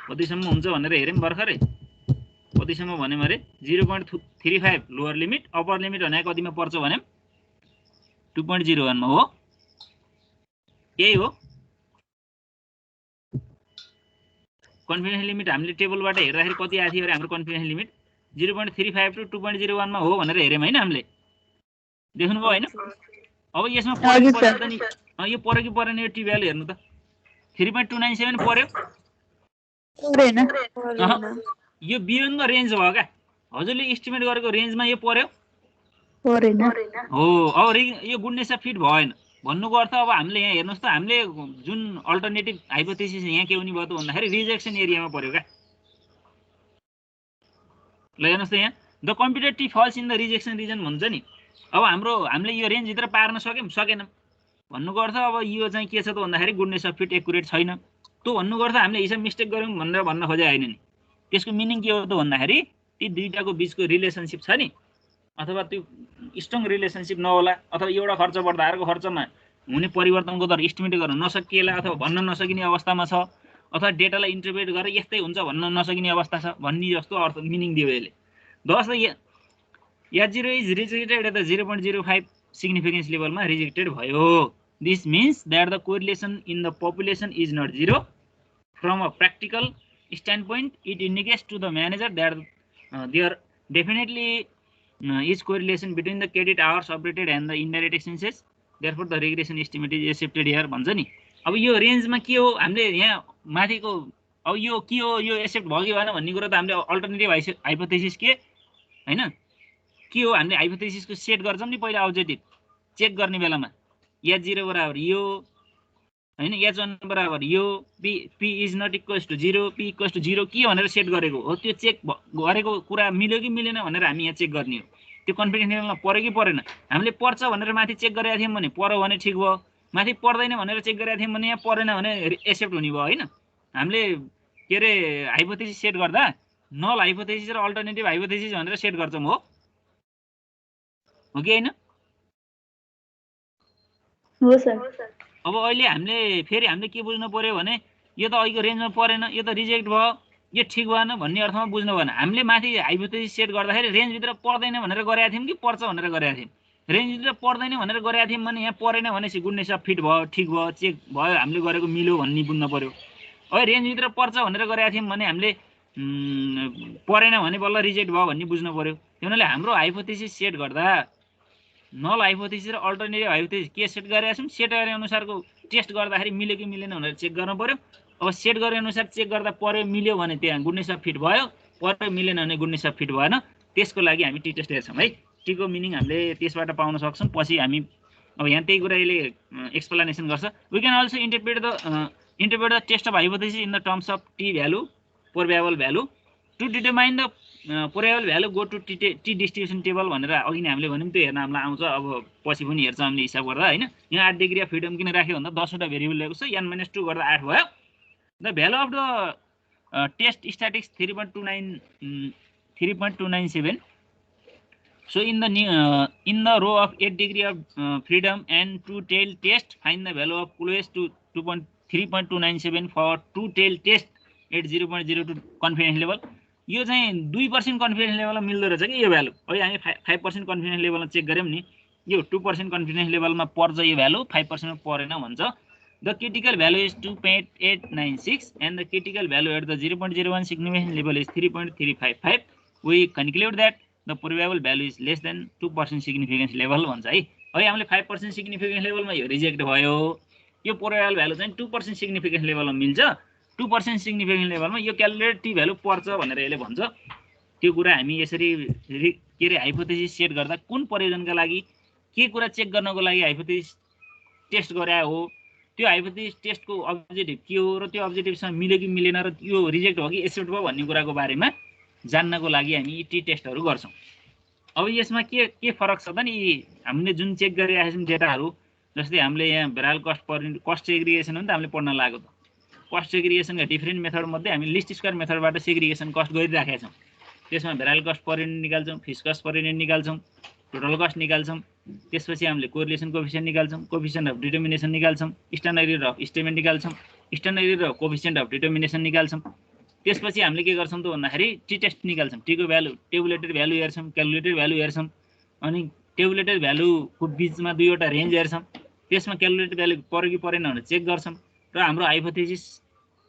कतिसम्म हुन्छ भनेर हेरौँ भर्खरै कतिसम्म भन्यौँ अरे 0.35 लोअर लिमिट अप्पर लिमिट भने कतिमा पर्छ भन्यौँ 2.01 मा हो यही हो कन्फिडेन्स लिमिट हामीले टेबलबाट हेर्दाखेरि कति आएको थियो अरे हाम्रो कन्फिडेन्स लिमिट 0.35 टु 2.01 मा हो भनेर हेर्यौँ हैन हामीले देख्नुभयो हैन अब यसमा परेको पर्छ त नि यो पर्यो कि परेन यो टी भ्यालु हेर्नु त 3.297 पर्यो परेन यो बियोन्ड द रेन्ज भयो क्या हजुरले एस्टिमेट गरेको रेन्जमा यो पर्यो परेन हो अब यो गुडनेस अफ फिट भएन भन्नुको अर्थ अब हामीले यहाँ हेर्नुहोस् त हामीले जुन अल्टरनेटिभ हाइपोथेसिस यहाँ के हुने भयो त भन्दाखेरि रिजेक्सन एरियामा पर्यो क्या ल हेर्नुहोस् त यहाँ the computer T falls in the rejection region भन्छ नि अब हामीले यो रेन्जभित्र पार्न सकेनौँ भन्नुको अर्थ अब यो चाहिँ के छ त भन्दाखेरि गुडनेस अफ फिट एकुरेट छैन त्यो भन्नुको अर्थ हामीले हिसाब मिस्टेक गऱ्यौँ भनेर भन्न खोजे होइन नि त्यसको मिनिङ के हो त भन्दाखेरि ती दुईटाको बिचको रिलेसनसिप छ नि अथवा त्यो स्ट्रङ रिलेसनसिप नहोला अथवा एउटा खर्च बढ्दा अर्को खर्चमा हुने परिवर्तनको दर एस्टिमेट गर्न नसकिएला अथवा भन्न नसकिने अवस्थामा छ अथवा डेटालाई इन्टरप्रेट गरेर यस्तै हुन्छ भन्न नसकिने अवस्था छ भन्ने जस्तो अर्थ मिनिङ दियो यसले दस H0 is rejected at the 0.05 significance लेभलमा रिजेक्टेड भयो this means that the correlation in the population is not zero from a practical standpoint it indicates to the manager that there definitely is correlation between the credit hours operated and the indirect expenses therefore the regression estimate is accepted here भन्छ नि अब यो रेन्जमा के हो हामीले यहाँ माथिको अब यो के हो यो एक्सेप्ट भयो कि भएन भन्ने कुरा त हामीले अल्टरनेटिभ हाइपोथेसिस के हैन के हो हामीले हाइपोथेसिसको सेट गर्छौं नि पहिला अब्जेक्टिभ चेक गर्ने बेलामा H0 बराबर यो हैन H1 बराबर यो p is not equals to 0 p equals to 0 के भनेर सेट गरेको हो त्यो चेक गरेको कुरा मिल्यो कि मिलेन भनेर हामी यहाँ चेक गर्ने हो त्यो कन्फिडेन्स लेभलमा पर्यो कि परेन हामीले पर्छ भनेर माथि चेक गरेका थियौं भने पर्यो भने ठीक भयो माथि पर्दैन भनेर चेक गरेका थियौं भने यहाँ परेन भने एक्सेप्ट हुने भयो हैन हामीले के रे हाइपोथेसिस सेट गर्दा नल हाइपोथेसिस र अल्टरनेटिभ हाइपोथेसिस भनेर सेट गर्छौं हो कि हैन हो सर अब अहिले हामीले के बुझ्नु पर्यो भने यो त अहिलेको रेन्जमा परेन यो त रिजेक्ट भयो यो ठीक भएन भन्ने अर्थमा बुझ्नु भएन हामीले माथि हाइपोथेसिस सेट गर्दाखेरि रेन्जभित्र पर्दैन भनेर गरेका थियौं कि पर्छ भनेर गरेका थियौं रेन्जभित्र पर्दैन भनेर गरेका थियौं भने यहाँ परेन भनेपछि गुडनेस अफ फिट भयो ठीक भयो चेक भयो हामीले गरेको मिल्यो भन्ने बुझ्नु पर्यो अब रेन्जभित्र पर्छ भनेर गरेका थियौं भने हामीले परेन भने बल्ल रिजेक्ट भयो भन्ने बुझ्नु पर्यो त्यो हुनाले हाम्रो हाइपोथेसिस सेट गर्दा नल हाइपोथेसिस र अल्टरनेटिभ हाइपोथेसिस के सेट गरेका छौं सेट गरे अनुसारको टेस्ट गर्दाखेरि मिल्यो कि मिलेन भनेर चेक गर्न पर्यो अब सेट गरे अनुसार चेक गर्दा पर्यो मिल्यो भने त्यहाँ गुडनेस अफ फिट भयो पर्यो मिलेन भने गुडनेस अफ फिट भएन त्यसको लागि हामी टी टेस्ट हेर्छौं है टीको मिनिङ हामीले त्यसबाट पाउन सक्छौं पछि हामी अब यहाँ त्यही कुरा यसले एक्सप्लेनेसन गर्छ we can also interpret the test of hypothesis in the terms of T value probable value to determine the probable value go to T distribution table भनेर अघि नै हामीले भन्यौं त्यो हेर्न हामीलाई आउँछ अब पछि पनि हेर्छ हामीले हिसाब गर्दा हैन यहाँ 8 डिग्री अफ फ्रिडम किन राख्यो भन्दा 10 वटा भेरिएबल ल्याएको छ n-2 गर्दा 8 भयो the value of the test statics 3.297 so in the row of 8 degree of freedom and two tail test find the value of closest to 3.297 for two tail test at 0.02 confidence level यो चाहिँ 2% confidence लेभलमा मिल्दो रहेछ कि यो value अहिले हामी 5% confidence लेभलमा चेक गर्यौं नि यो 2% कन्फिडेन्स लेभलमा पर्छ यो भ्यालु 5% मा परेन भन्छ the critical value is 2.896 and the critical value at the 0.01 significance level is 3.355 we conclude that the probable value is less than 2% significance level भन्छ है अहिले हामीले 5% सिग्निफिकेन्स लेभलमा यो रिजेक्ट भयो यो प्रोबेबल भ्यालु चाहिँ 2% सिग्निफिकेन्स लेभलमा मिल्छ 2% सिग्निफिकेन्स लेभलमा यो क्यालकुलेटेड टी भ्यालु पर्छ भनेर यसले भन्छ त्यो कुरा हामी यसरी के रे हाइपोथेसिस सेट गर्दा कुन प्रयोजनका लागि के कुरा चेक गर्नको लागि हाइपोथेसिस टेस्ट गरे हो त्यो हाइपोथेसिस टेस्टको अब्जेक्टिभ के हो र त्यो अब्जेक्टिभसँग मिल्यो कि मिलेन र यो रिजेक्ट भयो कि एक्सेप्ट भयो भन्ने कुराको बारेमा जान्नको लागि हामी टी टेस्टहरु गर्छौं अब यसमा के फरक छ त नि हामीले जुन चेक गरिरहेका छौं डेटाहरु जस्तै हामीले यहाँ भेरिएबल कस्ट सेग्रिगेसन हो नि त हामीले पढ्न लागेको त कस्ट सेग्रिगेसनका डिफरेन्ट मेथड मध्ये हामी लिस्ट स्क्वायर मेथडबाट सेग्रिगेसन कस्ट गरिराखेका छौं त्यसमा भेरिएबल कस्ट पर युनिट निकाल्छौं फिक्स कस्ट पर युनिट निकाल्छौं टोटल कस्ट निकाल्छौं त्यसपछि हामीले कोरिलेसन कोएफिसिएन्ट निकाल्छौँ, कोएफिसिएन्ट अफ डिटर्मिनेसन निकाल्छौँ, स्ट्यान्डर्ड एरर अफ एस्टिमेट निकाल्छौँ, standard error of coefficient of determination निकाल्छौँ। त्यसपछि हामीले के गर्छौँ त भन्दाखेरि टी टेस्ट निकाल्छौँ। टीको भ्यालु टेबुलेटेड भ्यालु हेर्छौँ, क्यालकुलेटेड भ्यालु हेर्छौँ, अनि टेबुलेटेड भ्यालुको बिचमा दुईवटा रेन्ज हेर्छौँ। त्यसमा क्यालकुलेटेड भ्यालु पर्यो कि परेन भनेर चेक गर्छौँ र हाम्रो हाइपोथेसिस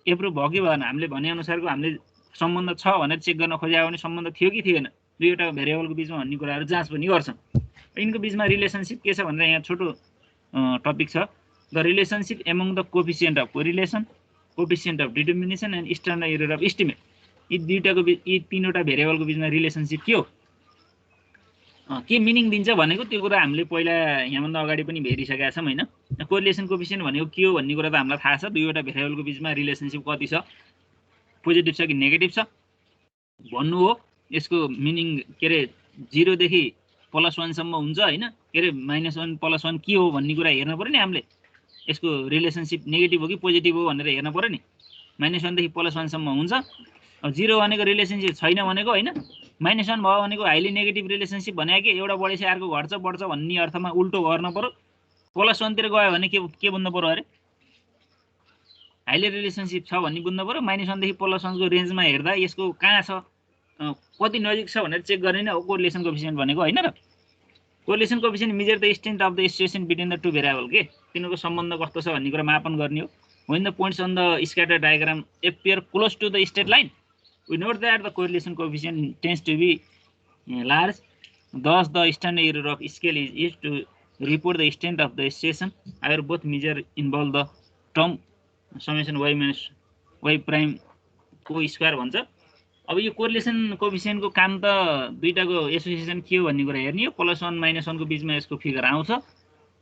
एप्रुभ भयो कि भएन, हामीले भनेअनुसारको हामीले सम्बन्ध छ भनेर चेक गर्न खोज्यो भने सम्बन्ध थियो कि थिएन, दुईवटा भेरिएबलको बिचमा भन्ने कुराहरू जाँच पनि गर्छौँ। यिनको बिचमा रिलेसनसिप के छ भनेर यहाँ छोटो टपिक छ, the relationship among the coefficient of correlation, coefficient of determination and standard error of estimate. यी दुईटाको यी तीनवटा भेरिएबलको बिचमा रिलेसनसिप के हो, के मिनिङ दिन्छ भनेको त्यो कुरा हामीले पहिला यहाँभन्दा अगाडि पनि हेरिसकेका छौँ होइन। कोरिलेसन कोएफिसिएन्ट भनेको के हो भन्ने कुरा त हामीलाई थाहा छ, दुईवटा भेरिएबलको बिचमा रिलेसनसिप कति छ, पोजिटिभ छ कि नेगेटिभ छ भन्नु हो। यसको मिनिङ के अरे 0 देखि +1 सम्म हुन्छ होइन, के अरे -1 +1 के हो भन्ने कुरा हेर्न पर्यो नि हामीले। यसको रिलेसनसिप नेगेटिभ हो कि पोजिटिभ हो भनेर हेर्न पर्यो नि। -1 देखि +1 सम्म हुन्छ। अब 0 भनेको रिलेसनसिप छैन भनेको होइन, -1 भयो भनेको हाइली नेगेटिभ रिलेसनसिप भने कि एउटा बढेपछि अर्को घट्छ बढ्छ भन्ने अर्थमा उल्टो गर्न पर्यो। +1 तिर गयो भने के बुझ्नु पर्यो अरे, हाइली रिलेसनसिप छ भन्ने बुझ्नु पर्यो। -1 देखि +1 को रेन्जमा हेर्दा यसको कहाँ छ, कति नजिक छ भनेर चेक गर्ने नै हो कोरिलेसन कोएफिसिएन्ट भनेको होइन र। Correlation coefficient measure the extent of the association between the two variable, के तिनीहरूको सम्बन्ध कस्तो छ भन्ने कुरा मापन गर्ने हो। when the points on the scatter diagram appear close to the straight line, we note that the correlation coefficient tends to be large. Thus, the standard error of scale is used to report the extent of the station. However, both measure involve the term summation y minus y prime को square भन्छ। अब यो correlation कोएफिसिएन्टको काम त दुईटाको association के हो भन्ने कुरा हेर्ने हो। +1 -1 को बिचमा यसको फिगर आउँछ।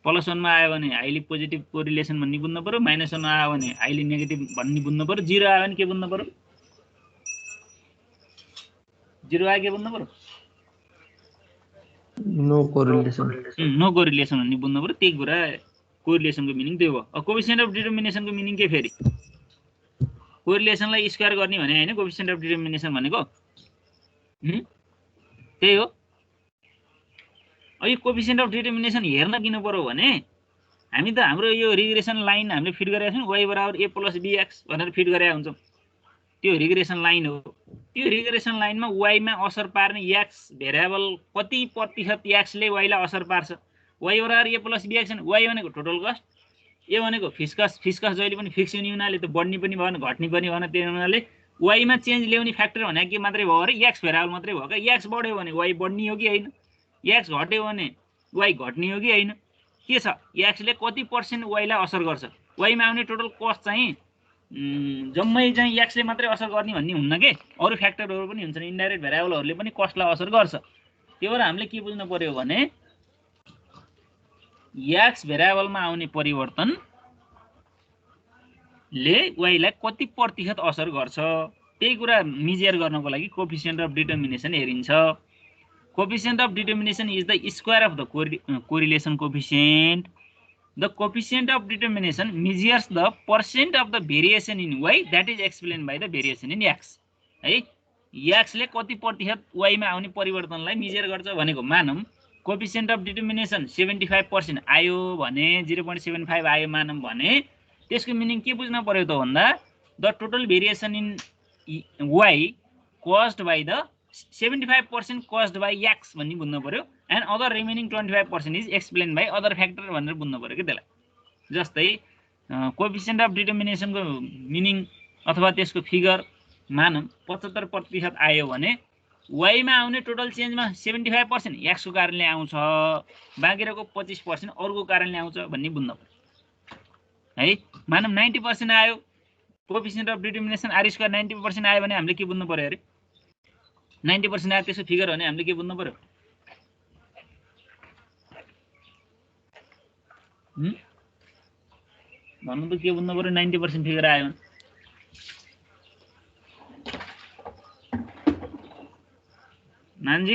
+1 मा आयो भने हाइली पोजिटिभ कोरिलेसन भन्ने बुझ्नु पर्यो, -1 मा आयो भने हाइली नेगेटिभ भन्ने बुझ्नु पर्यो, 0 आयो भने के बुझ्नु पर्यो, 0 आयो के बुझ्नु पर्यो, नो कोरिलेसन भन्ने बुझ्नु पर्यो। त्यही कुरा कोरिलेसनको मिनिङ त्यो हो। अब कोएफिसिएन्ट अफ डिटर्मिनेसनको मिनिङ के फेरि, कोरिलेसनलाई स्क्वायर गर्ने भने हैन, कोएफिसिएन्ट अफ डिटर्मिनेसन भनेको त्यही हो। अब यो कोएफिसिएन्ट अफ डिटर्मिनेसन हेर्न किन पर्यो भने हामी त हाम्रो यो रिग्रेसन लाइन हामीले फिट गरेका छौँ, y = a + bx भनेर फिट गरेका हुन्छौँ। त्यो रिग्रेसन लाइन हो। त्यो रिग्रेसन लाइनमा y मा असर पार्ने x भेरिएबल कति प्रतिशत x ले y लाई असर पार्छ, y = a + bx, y भनेको टोटल कस्ट, ए भनेको फिक्स कस्ट जहिले पनि फिक्स हुने हुनाले त बढ्ने पनि भएन घट्ने पनि भएन, त्यही हुनाले y मा चेन्ज ल्याउने फ्याक्टर भने के मात्रै भयो अरे, x भेरिएबल मात्रै भयो क्या। x बढ्यो भने y बढ्ने हो कि हैन, x घट्यो भने y घट्ने हो कि हैन, के छ, x ले कति % y लाई असर गर्छ, y मा आउने टोटल कस्ट चाहिँ जम्मै चाहिँ x ले मात्रै असर गर्ने भन्ने हुन्न के, अरु फ्याक्टरहरु पनि हुन्छन्, इन्डाइरेक्ट भेरिएबलहरुले पनि कस्टलाई असर गर्छ। त्यो भएर हामीले के बुझ्नु पर्यो भने x भेरिएबलमा आउने परिवर्तन ले y लाई कति प्रतिशत असर गर्छ, त्यही कुरा मेजर गर्नको लागि कोएफिसिएन्ट अफ डिटर्मिनेसन हेरिन्छ। Coefficient of determination is the square of the correlation coefficient. The coefficient of determination measures the percent of the variation in y that is explained by the variation in x. है, x ले कति प्रतिशत y मा आउने परिवर्तनलाई major गर्छ भनेको मानौं coefficient of determination 75% आयो भने 0.75 आयो मानौं भने त्यसको मिनिङ के बुझ्न पर्यो त भन्दा the total variation in y caused by the 75% caused by x भन्ने बुझ्न पर्यो, and other remaining 25% is explained by other factor भनेर बुझ्न पर्यो के त्यसलाई। जस्तै कोएफिसिएन्ट अफ डिटर्मिनेसनको मिनिङ अथवा त्यसको फिगर मानौं 75% आयो भने y मा आउने टोटल चेन्जमा 75% x को कारणले आउँछ, बाँकी रहेको 25% अरुको कारणले आउँछ भन्ने बुझ्न पर्यो है। मानौं 90% आयो, कोएफिसिएन्ट अफ डिटर्मिनेसन r² 90% आयो भने हामीले के बुझ्नु पर्यो अरे, 90% आयो त्यसको फिगर भने हामीले के बुझ्नु पर्यो, भन्नु त के बुझ्नु पर्यो, 90% फिगर आयो भने Nanji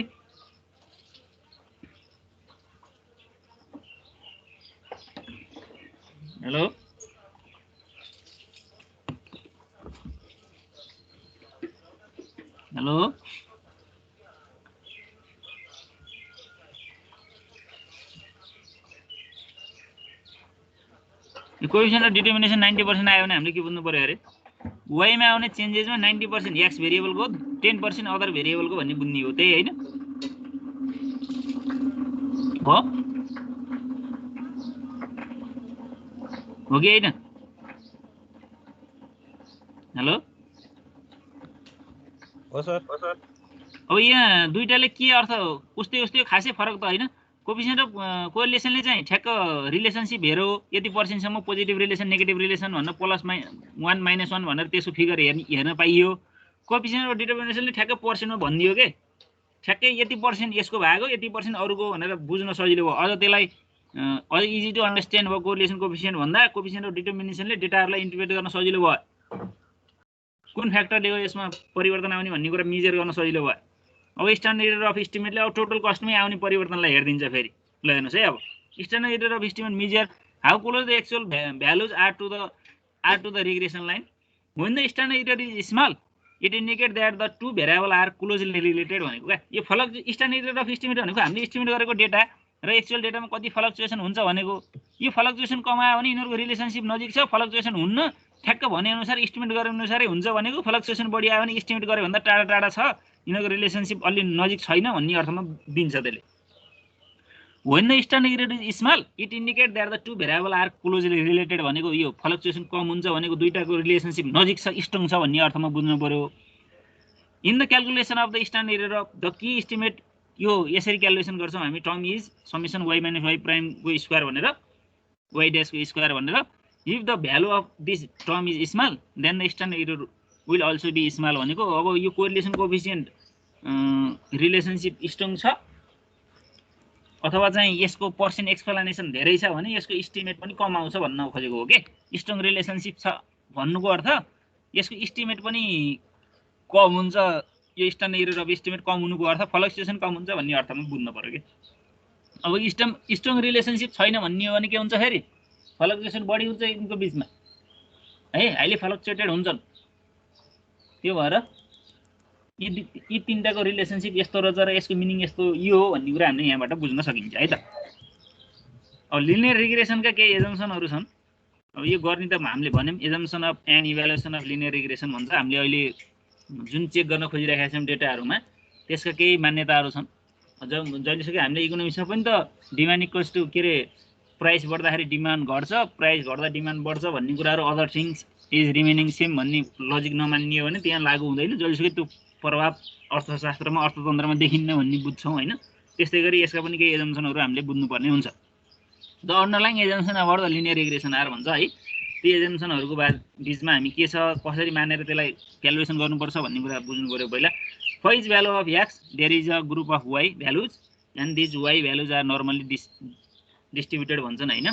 hello hello coefficient of determination 90% आयो भने हामीले के बुझ्नु पर्यो अरे y मा आउने चेन्जेसमा 90% x भेरिएबलको 10% अदर भेरिएबलको भन्ने बुझ्ने हो त्यही हैन हो कि हैन हेलो हो सर अब यहाँ दुईटाले के अर्थ उस्तै उस्तै खासै फरक त हैन कोएफिसिएन्ट अफ कोरिलेसनले चाहिँ ठ्याक्क रिलेसनशिप हेरो यति पर्सेन्टसम्म पोजिटिभ रिलेसन नेगेटिभ रिलेसन भनेर +1 -1 भनेर त्यसको फिगर हेर्न पाइयो कोएफिसिएन्ट अफ डिटर्मिनेसनले ठ्याक्क पर्सेन्टमा भनिदियो के ठ्याक्कै यति पर्सेन्ट यसको भाग हो यति पर्सेन्ट अरूको भनेर बुझ्न सजिलो भयो अझ त्यसलाई अझ इजी टु अन्डरस्ट्यान्ड भयो कोरिलेसन कोएफिसिएन्ट भन्दा कोएफिसिएन्ट अफ डिटर्मिनेसनले डेटाहरूलाई इन्टरप्रेट गर्न सजिलो भयो कुन फ्याक्टरले यसमा परिवर्तन आउने भन्ने कुरा मेजर गर्न सजिलो भयो अब स्ट्यान्डर्ड एरर अफ एस्टिमेटले अब टोटल कस्टमै आउने परिवर्तनलाई हेरिदिन्छ फेरि ल हेर्नुहोस् है अब standard error of estimate measure how close the actual values are to the regression line when the standard error is small it indicate that the two variable are closely related भनेको क्या यो स्ट्यान्डर्ड एरर अफ एस्टिमेट भनेको हामीले estimate गरेको data र actual डेटामा कति fluctuation हुन्छ भनेको यो फ्लक्चुएसन कम आयो भने यिनीहरूको रिलेसनशिप नजिक छ फ्लक्चुएसन हुन्न ठ्याक्क भने अनुसार एस्टिमेट गरे अनुसारै हुन्छ भनेको फ्लक्चुएसन बढी आयो भने एस्टिमेट गरे भन्दा टाढा टाढा छ यिनीहरूको रिलेसनशिप अलि नजिक छैन भन्ने अर्थमा दिन्छ त्यसले when the standard error is small it indicate that the two variable are closely related भनेको यो फ्लक्चुएसन कम हुन्छ भनेको दुईटाको रिलेसनशिप नजिक छ स्ट्रङ छ भन्ने अर्थमा बुझ्नु पर्यो in the calculation of the standard error of the की एस्टिमेट यो यसरी क्याल्कुलेसन गर्छौँ हामी term is summation y - y प्राइमको स्क्वायर भनेर y ड्याशको स्क्वायर भनेर if the value of this term is small then the standard error will also be small भनेको अब यो कोरिलेसन कोएफिसिएन्ट रिलेसनशिप स्ट्रङ छ अथवा चाहिँ यसको पर्सेन्ट एक्सप्लेनेसन धेरै छ भने यसको एस्टिमेट पनि कम आउँछ भन्न खोजेको हो के स्ट्रङ रिलेसनशिप छ भन्नुको अर्थ यसको एस्टिमेट पनि कम हुन्छ यो स्ट्यान्डर्ड एरर अफ एस्टिमेट कम हुनुको अर्थ फ्लक्चुएसन कम हुन्छ भन्ने अर्थमा बुझ्नु पर्यो के अब स्ट्रङ रिलेसनशिप छैन भन्ने हो भने के हुन्छ फेरि फ्लक्चुएसन बढी हुन्छ यिनको बिचमा है हाइली फ्लक्चुएटेड हुन्छन् त्यो भएर यी तीनटाको रिलेसनशिप यस्तो रहेछ र यसको मिनिङ यस्तो यो हो भन्ने कुरा हामीले यहाँबाट बुझ्न सकिन्छ है त अब लिनियर रिग्रेसनका केही एजम्पसनहरू छन् अब यो गर्ने त हामीले भन्यौँ assumption of and evaluation of linear regression भन्छ हामीले अहिले जुन चेक गर्न खोजिरहेका छौँ डेटाहरूमा त्यसका केही मान्यताहरू छन् जहिलेसम्म हामीले इकोनोमिक्समा पनि त डिमान्ड इक्वल्स टु के अरे प्राइस बढ्दाखेरि डिमान्ड घट्छ प्राइस घट्दा डिमान्ड बढ्छ भन्ने कुराहरू other things is remaining same भन्ने लजिक नमानियो भने त्यहाँ लागु हुँदैन जहिलेसम्म त्यो प्रभाव अर्थशास्त्रमा अर्थतन्त्रमा देखिन्न भन्ने बुझ्छौँ होइन त्यस्तै गरी यसका पनि केही एजम्पसनहरू हामीले बुझ्नुपर्ने हुन्छ the underlying assumption about the linear regression are भन्छ है ती एजम्पसनहरूको बिचमा हामी के छ कसरी मानेर त्यसलाई क्यालकुलेसन गर्नुपर्छ भन्ने कुरा बुझ्नु पर्यो पहिला for is value of X there is a group of Y values and these Y values are normally distributed भन्छन् होइन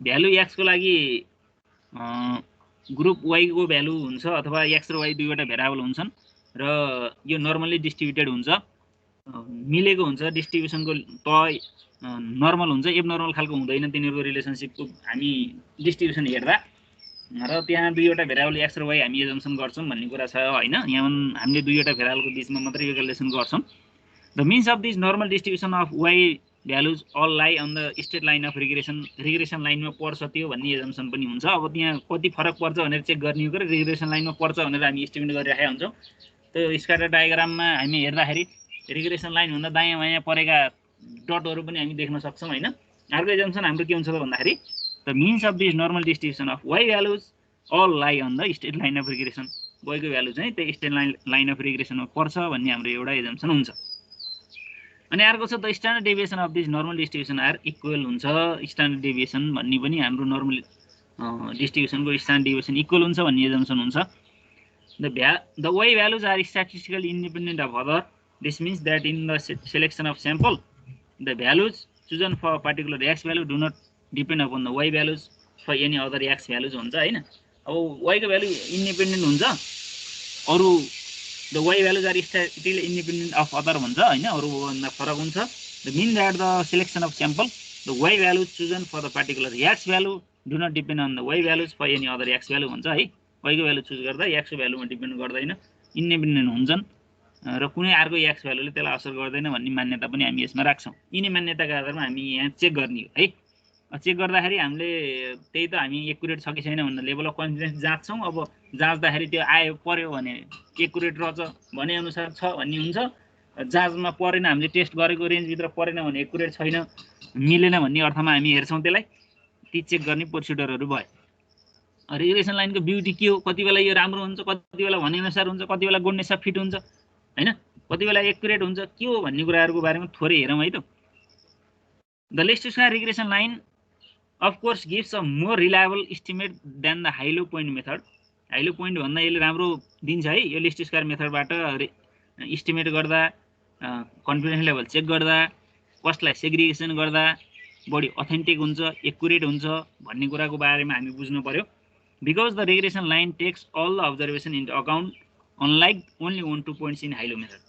भ्यालु एक्सको लागि ग्रुप वाइको भ्यालु हुन्छ अथवा एक्स र वाइ दुईवटा भेरिएबल हुन्छन् र यो नर्मली डिस्ट्रिब्युटेड हुन्छ मिलेको हुन्छ डिस्ट्रिब्युसनको तय नर्मल हुन्छ एबनर्मल खालको हुँदैन तिनीहरूको रिलेसनशिपको हामी डिस्ट्रिब्युसन हेर्दा र त्यहाँ दुईवटा भेरिएबल एक्स र वाइ हामी एजम्पसन गर्छौँ भन्ने कुरा छ होइन यहाँ हामीले दुईवटा भेरिएबलको बिचमा मात्रै यो क्यालकुलेसन गर्छौँ the means of this normal distribution of Y values all लाई on the straight line of regression लाइनमा पर्छ त्यो भन्ने एजम्पसन पनि हुन्छ अब त्यहाँ कति फरक पर्छ भनेर चेक गर्ने हो कि रिग्रेसन लाइनमा पर्छ भनेर हामी एस्टिमेट गरिरहेका हुन्छौँ त्यो स्क्याटर डायग्राममा हामी हेर्दाखेरि रिग्रेसन लाइनभन्दा दायाँ बायाँ परेका डटहरू पनि हामी देख्न सक्छौँ होइन अर्को एजम्पसन हाम्रो के हुन्छ त भन्दाखेरि the means of this normal distribution of Y values all लाई on the straight line of regression वाइको भ्यालु चाहिँ त्यो स्ट्रेट लाइन अफ रिग्रेसनमा पर्छ भन्ने हाम्रो एउटा एजम्पसन हुन्छ अनि अर्को छ the standard deviation of this normal distribution are equal हुन्छ स्ट्यान्डर्ड डेभिएसन भन्ने पनि हाम्रो नर्मल डिस्ट्रिब्युसनको स्ट्यान्डर्ड डेभिएसन इक्वल हुन्छ भन्ने एजम्पसन हुन्छ the Y values are statistically independent of other this means that in the selection of sample the values chosen for particular X value do not depend upon the Y values for any other X values हुन्छ होइन अब वाइको value independent हुन्छ अरू the Y values are still independent of other भन्छ होइन अरूभन्दा फरक हुन्छ the mean that the selection of sample the Y values chosen for the particular X value do not depend on the Y values for any other X value भन्छ है वाइको value choose गर्दा एक्सको भ्यालुमा depend गर्दैन independent हुन्छन् र कुनै अर्को x भ्यालुले त्यसलाई असर गर्दैन भन्ने मान्यता पनि हामी यसमा राख्छौँ यिनी मान्यताका आधारमा हामी यहाँ चेक गर्ने हो है चेक गर्दाखेरि हामीले त्यही त हामी एकुरेट छ कि छैन भनेर लेभल अफ कन्फिडेन्स जाँच्छौँ। अब जाँच्दाखेरि त्यो आयो पर्यो भने एकुरेट रहेछ भने अनुसार छ भन्ने हुन्छ। जाँचमा परेन, हामीले टेस्ट गरेको रेन्जभित्र परेन भने एकुरेट छैन, मिलेन भन्ने अर्थमा हामी हेर्छौँ त्यसलाई। ती चेक गर्ने प्रोसिडरहरू भयो। रिग्रेसन लाइनको ब्युटी के हो? कति बेला यो राम्रो हुन्छ, कति बेला भनेअनुसार हुन्छ, कति बेला गुडनेस फिट हुन्छ हैन, कति बेला एक्युरेट हुन्छ, के हो भन्ने कुराहरूको बारेमा थोरै हेरौँ है त। The least square regression line of course gives a more reliable estimate than the high low point method. high low point भन्दा यसले राम्रो दिन्छ है यो लिस्ट स्क्वायर मेथडबाट एस्टिमेट गर्दा, कन्फिडेन्स लेभल चेक गर्दा, कस्टलाई सेग्रिगेसन गर्दा बढी अथेन्टिक हुन्छ, एक्युरेट हुन्छ भन्ने कुराको बारेमा हामी बुझ्नु पर्यो। Because the regression line takes all the observation into account unlike only 1-2 points in high low method.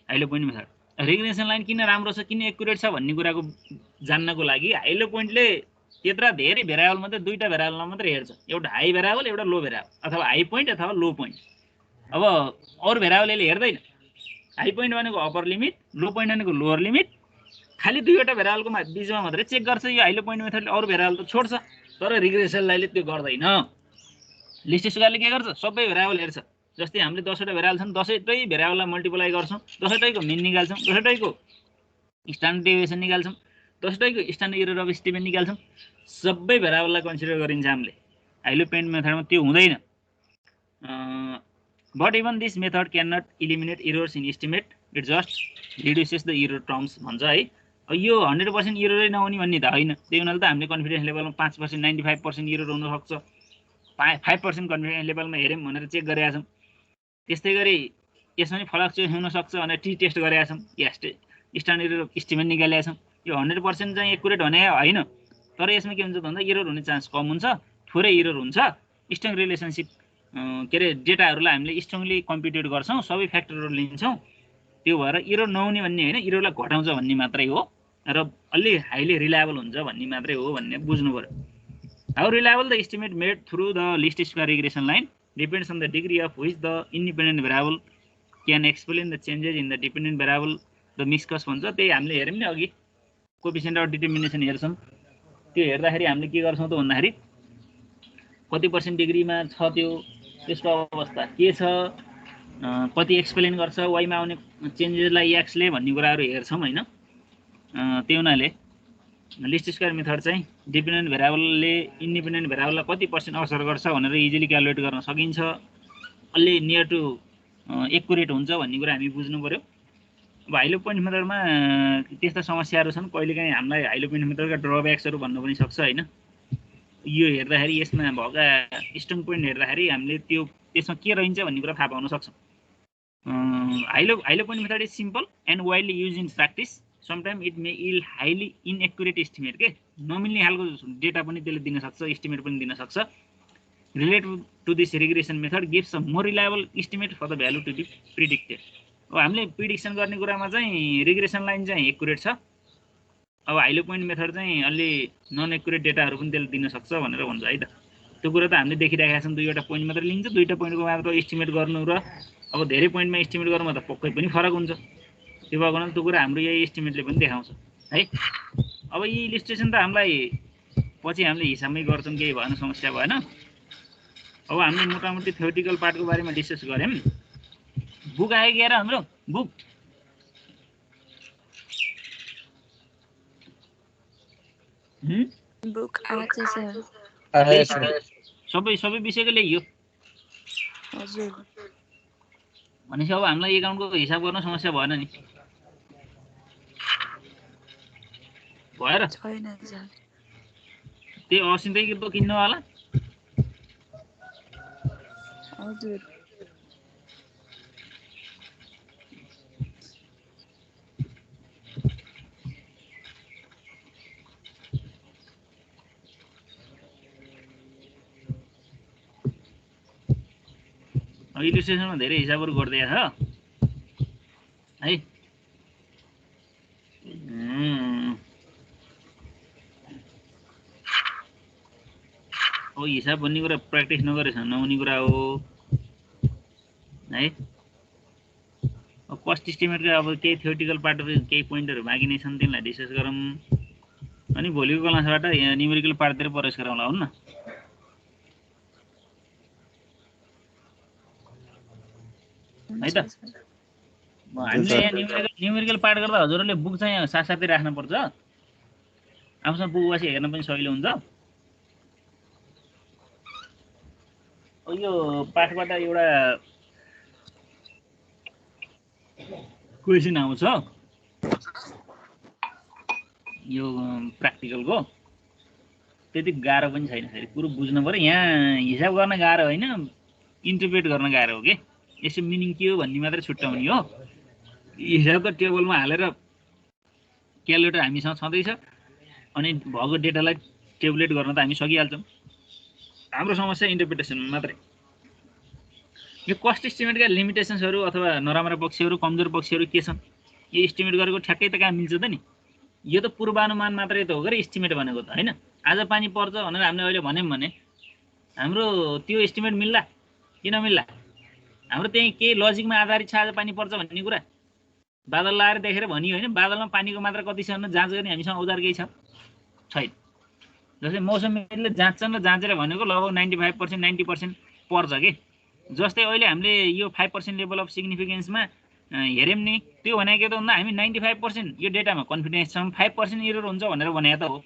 High low point method regression line किन राम्रो छ, किन एक्युरेट छ भन्ने कुराको जान्नको लागि हाई लो पोइन्टले त्यत्रा धेरै भेरिएबल मात्रै, दुईटा भेरिएबलमा मात्रै हेर्छ, एउटा हाई भेरिएबल एउटा लो भेरिएबल, अथवा हाई पोइन्ट अथवा लो पोइन्ट। अब अरू भेरिएबल यसले हेर्दैन। हाई पोइन्ट भनेको अप्पर लिमिट, लो पोइन्ट भनेको लोअर लिमिट। खालि दुईवटा भेरिएबलको बिचमा मात्रै चेक गर्छ यो हाई लो पोइन्ट मेथडले, अरू भेरिएबल त छोड्छ। तर रिग्रेसन लाइनले त्यो गर्दैन। लिस्ट स्क्वायरले के गर्छ, सबै भेरिएबल हेर्छ। जस्तै हामीले 10वटा भेरिएबल छन्, 10वटै भेरिएबललाई मल्टिप्लाई गर्छौँ, 10वटैको मिन निकाल्छौँ, 10वटैको स्ट्यान्डर्ड डेभिएसन निकाल्छौँ, 10वटैको स्ट्यान्डर्ड एरर अफ एस्टिमेट निकाल्छौँ। सबै भेरिएबललाई कन्सिडर गरिन्छ हामीले। हाई लो पोइन्ट मेथडमा त्यो हुँदैन। But even this method can not eliminate errors in estimate, it just reduces the error terms भन्छ है। यो 100% इररै नहुने भन्ने त होइन। त्यही हुनाले त हामीले कन्फिडेन्स लेभलमा 5%, 95% इरर हुनसक्छ, 5% कन्फिडेन्स लेभलमा हेऱ्यौँ भनेर चेक गरेका छौँ। त्यस्तै गरी यसमा पनि फ्लक्चुएसन हुनसक्छ भनेर टी टेस्ट गरेका छौँ, स्ट्यान्डर्ड एरर एस्टिमेट निकालेका छौँ। यो 100% चाहिँ एकुरेट भने होइन, तर यसमा के हुन्छ भन्दा इरर हुने चान्स कम हुन्छ, थोरै इरर हुन्छ। स्ट्रङ रिलेसनसिप के अरे डेटाहरूलाई हामीले स्ट्रङली कम्प्युटेट गर्छौँ, सबै फ्याक्टरहरू लिन्छौँ। त्यो भएर इरर नहुने भन्ने होइन, इररलाई घटाउँछ भन्ने मात्रै हो, र अलि हाइली रिलायबल हुन्छ भन्ने मात्रै हो भन्ने बुझ्नु पर्यो। How reliable the estimate made through the least square regression line depends on the degree of which the independent variable can explain the changes in the dependent variable the मिस्कस भन्छ। त्यही हामीले हेऱ्यौँ नि अघि, कोफिसिएन्ट अफ डिटर्मिनेसन हेर्छौँ। त्यो हेर्दाखेरि हामीले के गर्छौँ त भन्दाखेरि कति % डिग्रीमा छ त्यो, त्यसको अवस्था के छ, कति एक्सप्लेन गर्छ, वाइमा आउने चेन्जेसलाई एक्सले भन्ने कुराहरू हेर्छौँ होइन। त्यो हुनाले लिस्ट स्क्वायर मेथड चाहिँ डिपेन्डेन्ट भेरिएबलले इन्डिपेन्डेन्ट भेरिएबललाई कति % असर गर्छ भनेर इजिली क्यालकुलेट गर्न सकिन्छ। अलि नियर टु एक्युरेट हुन्छ भन्ने कुरा हामी बुझ्नु पर्यो। अब हाई लो पोइन्ट मेथडमा त्यस्ता समस्याहरू छन्, कहिलेकाहीँ हामीलाई हाई लो पोइन्ट मेथडका ड्रब्याक्सहरू भन्नु पनि सक्छ होइन। यो हेर्दाखेरि यसमा भएका स्ट्रङ पोइन्ट हेर्दाखेरि हामीले त्यसमा के रहन्छ भन्ने कुरा थाहा पाउन सक्छौँ। High low point method is simple and widely use in practice. Sometime it may yield highly inaccurate estimate के, नमिल्ने खालको डेटा पनि त्यसले दिन सक्छ, एस्टिमेट पनि दिन सक्छ। Related to this regression method gives a more reliable estimate for the value to be predicted. अब हामीले प्रिडिक्सन गर्ने कुरामा चाहिँ रिग्रेसन लाइन चाहिँ एक्युरेट छ। अब हाई लो पोइन्ट मेथड चाहिँ अलि नन एक्युरेट डेटाहरू पनि त्यसले दिन सक्छ भनेर भन्छ है त। त्यो कुरा त हामीले देखिरहेका छौँ, दुईवटा पोइन्ट मात्र लिन्छ, दुईवटा पोइन्टको मात्र एस्टिमेट गर्नु र अब धेरै पोइन्टमा एस्टिमेट गर्नुमा त पक्कै पनि फरक हुन्छ। त्यो भएको हुनाले त्यो कुरा हाम्रो यही एस्टिमेटले पनि देखाउँछ है। अब यी इलिस्ट्रेसन त हामीलाई पछि हामीले हिसाबमै गर्छौँ, केही भएन, समस्या भएन। अब हामीले मोटामोटी थ्योरिटिकल पार्टको बारेमा डिस्कस गऱ्यौँ। बुक आयो कि हेर हाम्रो बुक, बुक आछ सर। सबै विषयको ल्याइयो हजुर। भनेपछि अब हामीलाई एकाउन्टको हिसाब गर्न समस्या भएन नि, भएर छैन सर। त्यही असिन्तै त किन्नु होला। हजुर। इलिस्ट्रेसनमा धेरै हिसाबहरू गर्दै छ है। अब हिसाब भन्ने कुरा प्र्याक्टिस नगरेछ नहुने कुरा हो है। अब कस्ट इस्टिमेटका अब केही थ्योरिटिकल पार्टहरू केही पोइन्टहरू बाँकी नै छन्, तिनलाई डिस्कस गरौँ। अनि भोलिको क्लासबाट यहाँ न्युमेरिकल पार्टतिर प्रवेश गराउँला हुन्न है त हामीले यहाँ न्युमेरिकल पार्ट गर्दा हजुरहरूले बुक चाहिँ साथसाथै राख्नुपर्छ आफूसँग बुक वासी हेर्न पनि सजिलो हुन्छ यो पाठबाट एउटा क्वेसन आउँछ यो प्र्याक्टिकलको त्यति गाह्रो पनि छैन फेरि कुरो बुझ्नु पर्यो यहाँ हिसाब गर्न गाह्रो होइन इन्टरप्रेट गर्न गाह्रो हो कि यसो मिनिङ के हो भन्ने मात्रै छुट्याउने हो हिसाबको टेबलमा हालेर क्यालकुलेटर हामीसँग छँदैछ अनि भएको डेटालाई टेबुलेट गर्न त हामी सकिहाल्छौँ हाम्रो समस्या इन्टरप्रिटेसनमा मात्रै यो कस्ट इस्टिमेटका लिमिटेसन्सहरू अथवा नराम्रा पक्षहरू कमजोर पक्षहरू के छन् यो इस्टिमेट गरेको ठ्याक्कै त कहाँ मिल्छ त नि यो त पूर्वानुमान मात्रै त हो कि इस्टिमेट भनेको त होइन आज पानी पर्छ भनेर हामीले अहिले भन्यौँ भने हाम्रो त्यो इस्टिमेट मिल्ला किन मिल्ला हाम्रो त्यही केही लजिकमा आधारित छ आज पानी पर्छ भन्ने कुरा बादल लाएर देखेर भनियो होइन बादलमा पानीको मात्रा कति छ भनेर जाँच गर्ने हामीसँग औजार केही छ छैन जस्तै मौसमविदले जाँच्छन् र जाँचेर भनेको लगभग 95% 90% पर्छ कि जस्तै अहिले हामीले यो 5% लेभल अफ सिग्निफिकेन्समा हेऱ्यौँ नि त्यो भनेको त भन्दा हामी 95% यो डेटामा कन्फिडेन्स छौँ 5% एरर हुन्छ भनेर भनेको त हो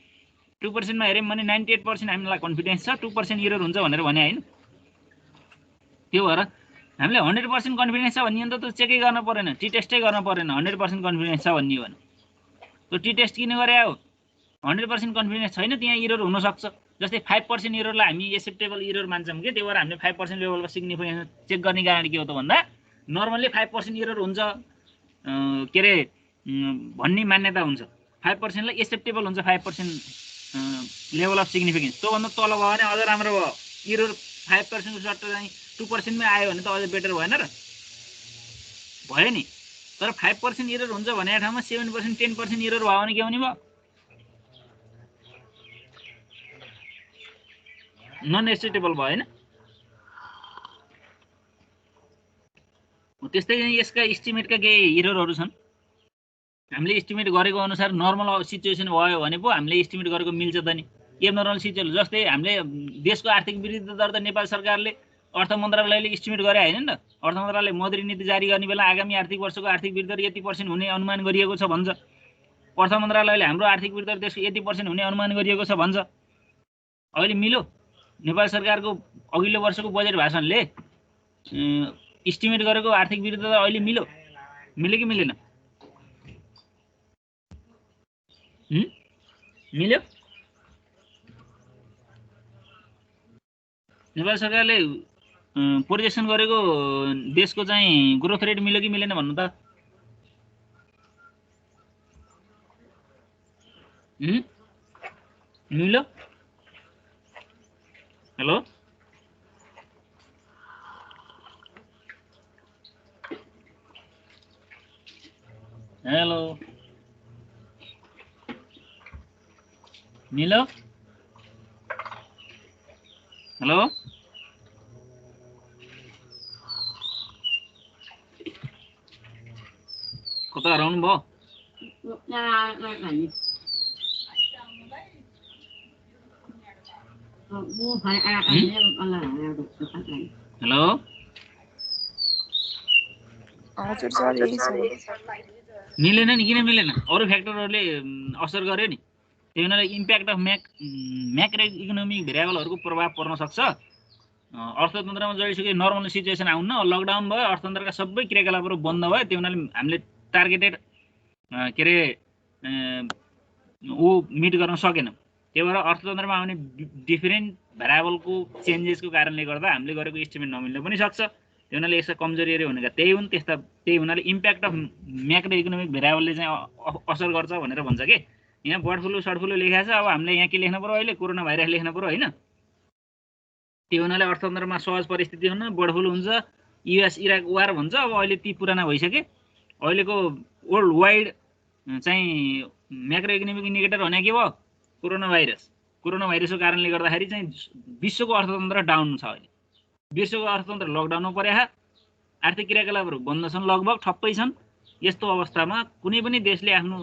2% मा हेऱ्यौँ भने 98% हामीलाई कन्फिडेन्स छ 2% एरर हुन्छ भनेर भने होइन त्यो भएर हामीले 100% कन्फिडेन्स छ भन्ने त त्यो चेकै गर्न परेन टी टेस्टै गर्न परेन 100% कन्फिडेन्स छ भन्ने भने त्यो टी टेस्ट किन गरे हो 100% कन्फिडेन्स छैन त्यहाँ एरर हुनसक्छ जस्तै 5% एररलाई हामी एक्सेप्टेबल एरर मान्छौँ कि त्यही भएर हामीले 5% लेभलको सिग्निफिकेन्स चेक गर्ने कारण के हो त भन्दा नर्मल्ली 5% एरर हुन्छ के अरे भन्ने मान्यता हुन्छ 5% लाई एक्सेप्टेबल हुन्छ 5% लेभल अफ सिग्निफिकेन्स त्योभन्दा तल भयो भने अझ राम्रो भयो एरर 5% को सट्टा चाहिँ 2% मै आयो भने त अझ बेटर भएन र भयो नि तर 5% एरर हुन्छ भने ठाउँमा 7% 10% एरर भयो भने के हुने भयो नन एक्सेप्टेबल भयो हैन त्यस्तै यसका एस्टिमेटका केही एररहरू छन् हामीले एस्टिमेट गरेको अनुसार नर्मल सिचुएसन भयो भने पो हामीले एस्टिमेट गरेको मिल्छ त नि एबनर्मल सिचुएसन जस्तै हामीले देशको आर्थिक वृद्धि दर त नेपाल सरकारले अर्थ मन्त्रालयले एस्टिमेट गरे हैन नि त अर्थ मन्त्रालयले मौद्रिक नीति जारी गर्ने बेला आगामी आर्थिक वर्षको आर्थिक वृद्धि दर यति % हुने अनुमान गरिएको छ भन्छ अर्थ मन्त्रालयले हाम्रो आर्थिक वृद्धि दर देशको यति % हुने अनुमान गरिएको छ भन्छ अहिले मिल्यो नेपाल सरकारको अघिल्लो वर्षको बजेट भाषणले एस्टिमेट गरेको आर्थिक वृद्धि दर अहिले मिल्यो कि मिलेन मिल्यो नेपाल सरकारले प्रोजेक्सन गरेको देशको चाहिँ ग्रोथ रेट मिल्यो कि मिलेन भन्नु त मिल्यो हेलो हेलो मिल्यो हेलो कता हराउनु भयो हेलो हजुर सर यही छ मिलेन नि किन मिलेन अरु फ्याक्टरहरुले असर गर्यो नि त्यही हुनाले इम्प्याक्ट अफ म्याक्रो इकोनोमिक भेरिएबलहरुको प्रभाव पर्न सक्छ अर्थतन्त्रमा जहिलेसुकै नर्मल सिचुएसन आउन्न लकडाउन भयो अर्थतन्त्रका सबै क्रियाकलापहरु बन्द भयो त्यही हुनाले हामीले टार्गेटेड के रे मिट गर्न सकेनौं त्यही भएर अर्थतन्त्रमा आउने डिफरेन्ट भेरिएबलको चेन्जेसको कारणले गर्दा हामीले गरेको एस्टिमेट नमिल्न पनि सक्छ त्यही हुनाले यसका कमजोरी एरिया भनेका त्यही हुन् त्यही हुनाले इम्प्याक्ट अफ म्याक्रो इकोनोमिक भेरिएबलले चाहिँ असर गर्छ भनेर भन्छ के यहाँ बर्ड फ्लू सर्ट फ्लू लेखेको छ अब हामीले यहाँ के लेख्न पर्यो अहिले कोरोना भाइरस लेख्न पर्यो हैन त्यही हुनाले अर्थतन्त्रमा सहज परिस्थिति हुन्न बर्ड फ्लू हुन्छ युएस इराक वार भन्छ अब अहिले ती पुराना भइसके अहिलेको वर्ल्ड वाइड चाहिँ म्याक्रो इकोनोमिक इन्डिकेटर भने के भयो कोरोना भाइरसको कारणले गर्दाखेरि चाहिँ विश्वको अर्थतन्त्र डाउन छ अहिले विश्वको अर्थतन्त्र लकडाउनमा पर्या आर्थिक क्रियाकलापहरू बन्द छन् लगभग ठप्पै छन् यस्तो अवस्थामा कुनै पनि देशले आफ्नो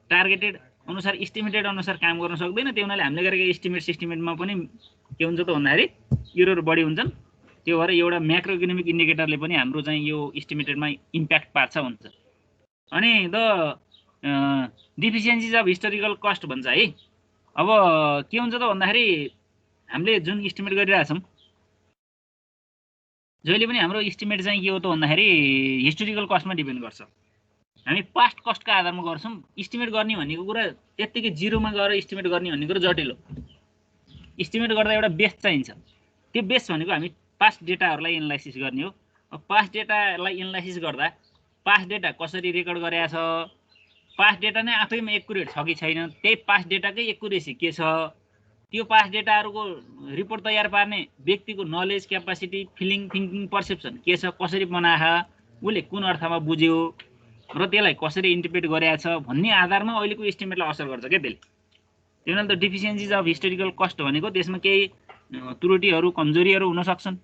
टार्गेटेड अनुसार इस्टिमेटेड अनुसार काम गर्न सक्दैन। त्यो हुनाले हामीले गरेको सिस्टिमेटमा पनि के हुन्छ त भन्दाखेरि एरर बढी हुन्छन्। त्यो भएर एउटा म्याक्रो इकोनोमिक इन्डिकेटरले पनि हाम्रो चाहिँ यो इस्टिमेटेडमा इम्प्याक्ट पार्छ हुन्छ। अनि द डिफिसियन्सिज अफ हिस्टोरिकल कस्ट भन्छ है। अब के हुन्छ त भन्दाखेरि हामीले जुन इस्टिमेट गरिरहेछौँ जहिले पनि हाम्रो इस्टिमेट चाहिँ के हो त भन्दाखेरि हिस्टोरिकल कस्टमा डिपेन्ड गर्छ। हामी पास्ट कस्टको आधारमा गर्छौँ। इस्टिमेट गर्ने भनेको कुरा त्यत्तिकै जिरोमा गएर इस्टिमेट गर्ने भन्ने कुरा जटिल हो। इस्टिमेट गर्दा एउटा बेस चाहिन्छ। त्यो बेस भनेको हामी पास्ट डेटाहरूलाई एनालाइसिस गर्ने हो। पास्ट डेटालाई एनालाइसिस गर्दा पास्ट डेटा कसरी रेकर्ड गरेको छ, पास्ट डेटा नै आफैमा एक्युरेट छ कि छैन, त्यही पास्ट डेटाकै एक्युरेसी के छ, त्यो पास्ट डेटाहरूको रिपोर्ट तयार पार्ने व्यक्तिको knowledge, capacity, feeling, thinking, perception के छ, कसरी बनाएको, उसले कुन अर्थमा बुझ्यो र त्यसलाई कसरी इन्टरप्रेट गरेको छ भन्ने आधारमा अहिलेको इस्टिमेटलाई असर गर्छ क्या त्यसले। त्यो हुनाले त डिफिसियन्सिज अफ हिस्टोरिकल कस्ट भनेको त्यसमा केही त्रुटिहरू, कमजोरीहरू हुन सक्छन्।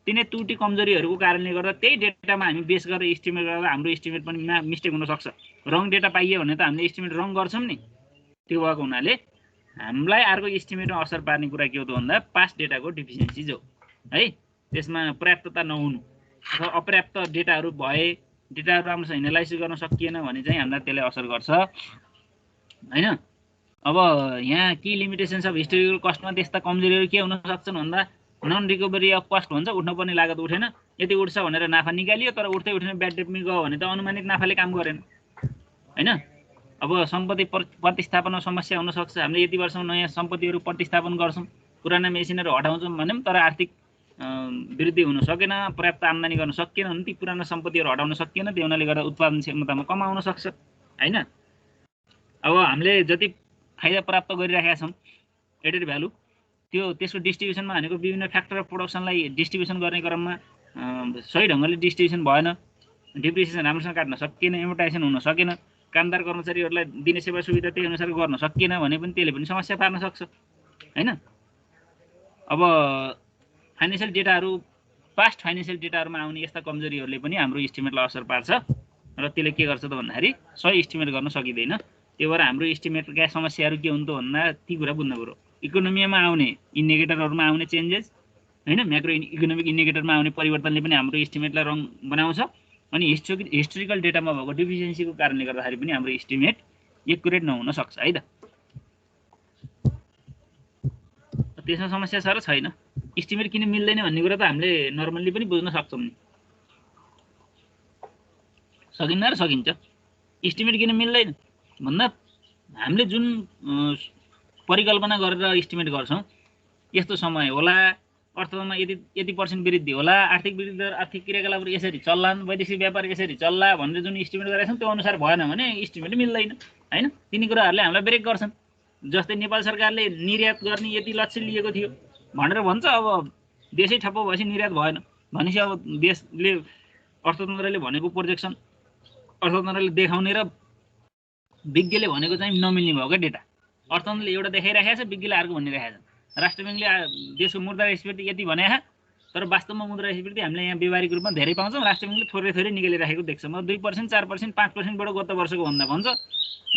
तिनै त्रुटि कमजोरीहरूको कारणले गर्दा त्यही डेटामा हामी बेस गरेर इस्टिमेट गर्दा हाम्रो इस्टिमेट पनि मिस्टेक हुनसक्छ। रङ डेटा पाइयो भने त हामीले इस्टिमेट रङ गर्छौँ नि। त्यो भएको हुनाले हामीलाई अर्को इस्टिमेटमा असर पार्ने कुरा के हो त भन्दा पास्ट डेटाको डिफिसियन्सिज हो है। त्यसमा पर्याप्तता नहुनु अथवा अपर्याप्त डेटाहरू भए, डेटाहरू राम्रोसँग एनालाइसिस गर्न सकिएन भने चाहिँ हामीलाई त्यसले असर गर्छ होइन। अब यहाँ के लिमिटेसन्स अफ हिस्टोरिकल कस्टमा त्यस्ता कमजोरीहरू के हुन सक्छन् भन्दा नन रिकभरी अफ कस्ट भन्छ। उठ्नुपर्ने लागत उठेन, यति उठ्छ भनेर नाफा निकालियो, तर उठ्दै उठेन ब्याड डेटमा गयो भने त अनुमानित नाफाले काम गरेन होइन। अब सम्पत्ति प्रतिस्थापनमा समस्या हुनसक्छ। हामीले यति वर्षमा नयाँ सम्पत्तिहरू प्रतिस्थापन गर्छौँ, पुराना मेसिनहरू हटाउँछौँ भने पनि तर आर्थिक वृद्धि हुन सकेन, पर्याप्त आम्दानी गर्न सकिएन भने ती पुराना सम्पत्तिहरू हटाउन सकिएन। त्यो हुनाले गर्दा उत्पादन क्षमतामा कम आउन सक्छ होइन। अब हामीले जति फाइदा प्राप्त गरिरहेका छौँ एडेड भ्यालु, त्यसको डिस्ट्रिब्युसनमा भनेको विभिन्न फ्याक्टर अफ प्रोडक्सनलाई डिस्ट्रिब्युसन गर्ने क्रममा सही ढङ्गले डिस्ट्रिब्युसन भएन, डिप्रिसिएसन राम्रोसँग काट्न सकिएन, एमोर्टाइजेसन हुन सकेन, कामदार कर्मचारीहरूलाई दिने सेवा सुविधा त्यही अनुसार गर्न सकिएन भने पनि त्यसले पनि समस्या पार्न सक्छ होइन। अब फाइनेन्सियल डेटाहरू, पास्ट फाइनेन्सियल डेटाहरूमा आउने यस्ता कमजोरीहरूले पनि हाम्रो इस्टिमेटलाई असर पार्छ र त्यसले के गर्छ त भन्दाखेरि सही इस्टिमेट गर्न सकिँदैन। त्यो भएर हाम्रो इस्टिमेटका समस्याहरू के हुन् त भन्दा ती कुरा बुझ्नु पऱ्यो। इकोनोमीमा आउने इन्डिकेटरहरूमा आउने चेन्जेस होइन, म्याक्रो इकोनोमिक इन्डिकेटरमा आउने परिवर्तनले पनि हाम्रो इस्टिमेटलाई रङ बनाउँछ। अनि हिस्टोरिकल डेटामा भएको डिफिसियन्सीको कारणले गर्दाखेरि पनि हाम्रो इस्टिमेट एक्युरेट नहुन सक्छ है त। त्यसमा समस्या छ र छैन? इस्टिमेट किन मिल्दैन भन्ने कुरा त हामीले नर्मल्ली पनि बुझ्न सक्छौँ नि। सकिन्न र सकिन्छ। इस्टिमेट किन मिल्दैन भन्दा हामीले जुन परिकल्पना गरेर इस्टिमेट गर्छौँ, यस्तो समय होला, अर्थमा यति % वृद्धि होला, आर्थिक वृद्धि दर, आर्थिक क्रियाकलापहरू यसरी चल्लान्, वैदेशिक व्यापार यसरी चल्ला भनेर जुन इस्टिमेट गरेका छौँ त्यो अनुसार भएन भने इस्टिमेट मिल्दैन होइन। तिनी कुराहरूले हामीलाई ब्रेक गर्छन्। जस्तै नेपाल सरकारले निर्यात गर्ने यति लक्ष्य लिएको थियो भनेर भन्छ, अब देशै ठप्प भएपछि निर्यात भएन भनेपछि अब देशले अर्थतन्त्रले भनेको प्रोजेक्सन, अर्थतन्त्रले देखाउने र विज्ञले भनेको चाहिँ नमिल्ने भयो क्या डेटा। अर्थतन्त्रले एउटा देखाइराखेको छ, विज्ञले अर्को भनिरहेको छ। राष्ट्र ब्याङ्कले देशको मुद्रास्फीति यति भनेको तर वास्तवमा मुद्रास्फीति हामीले यहाँ व्यावहारिक रूपमा धेरै पाउँछौँ, राष्ट्र ब्याङ्कले थोरै निकालिराखेको देख्छौँ। 2%, 4%, 5%बाट गत वर्षको भन्दा भन्छ,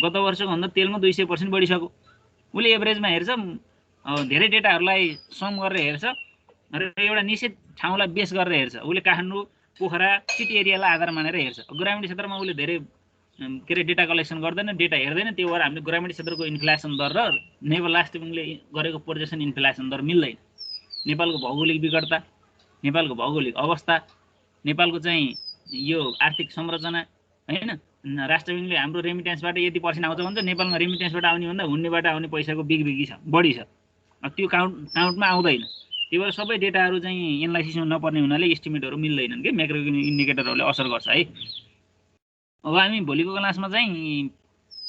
गत वर्षको भन्दा तेलमा 200% बढिसक्यो। उसले एभरेजमा हेर्छ, धेरै डेटाहरूलाई सम गरेर हेर्छ र एउटा निश्चित ठाउँलाई बेस गरेर हेर्छ। उसले काठमाडौँ, पोखरा, सिटी एरियालाई आधार मानेर हेर्छ। ग्रामीण क्षेत्रमा उसले धेरै के अरे डेटा कलेक्सन गर्दैन, डेटा हेर्दैन। त्यो भएर हामीले ग्रामीण क्षेत्रको इन्फ्लेसन दर र नेपाल राष्ट्र ब्याङ्कले गरेको प्रोजेक्सन इन्फ्लेसन दर मिल्दैन। नेपालको भौगोलिक विकटता, नेपालको भौगोलिक अवस्था, नेपालको चाहिँ यो आर्थिक संरचना होइन, राष्ट्र ब्याङ्कले हाम्रो रेमिटेन्सबाट यति % आउँछ भन्छ, नेपालमा रेमिटेन्सबाट आउने भन्दा हुन्नेबाट आउने पैसाको बिगबिगी छ, बढी छ। त्यो काउन्टमा आउँदैन। त्यही भएर सबै डेटाहरू चाहिँ एनालाइसिसमा नपर्ने हुनाले इस्टिमेटहरू मिल्दैनन् कि म्याक्रो इन्डिकेटरहरूले असर गर्छ है। अब हामी भोलिको क्लासमा चाहिँ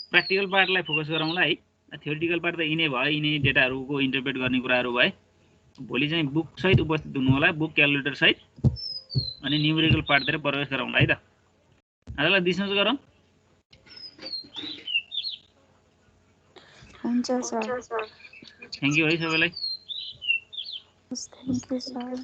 प्र्याक्टिकल पार्टलाई फोकस गरौँला है। थ्योरिटिकल पार्ट त यिनै भयो, यिनै डेटाहरूको इन्टरप्रेट गर्ने कुराहरू भए। भोलि चाहिँ बुकसहित उपस्थित हुनु होला, बुक क्यालकुलेटर सहित, अनि न्युमेरिकल पार्टतिर प्रवेश गरौँला है त। आजलाई डिस्कस गरौँ। हुन्छ सर। थ्याङ्क यू है सबैलाई। Thank you sir.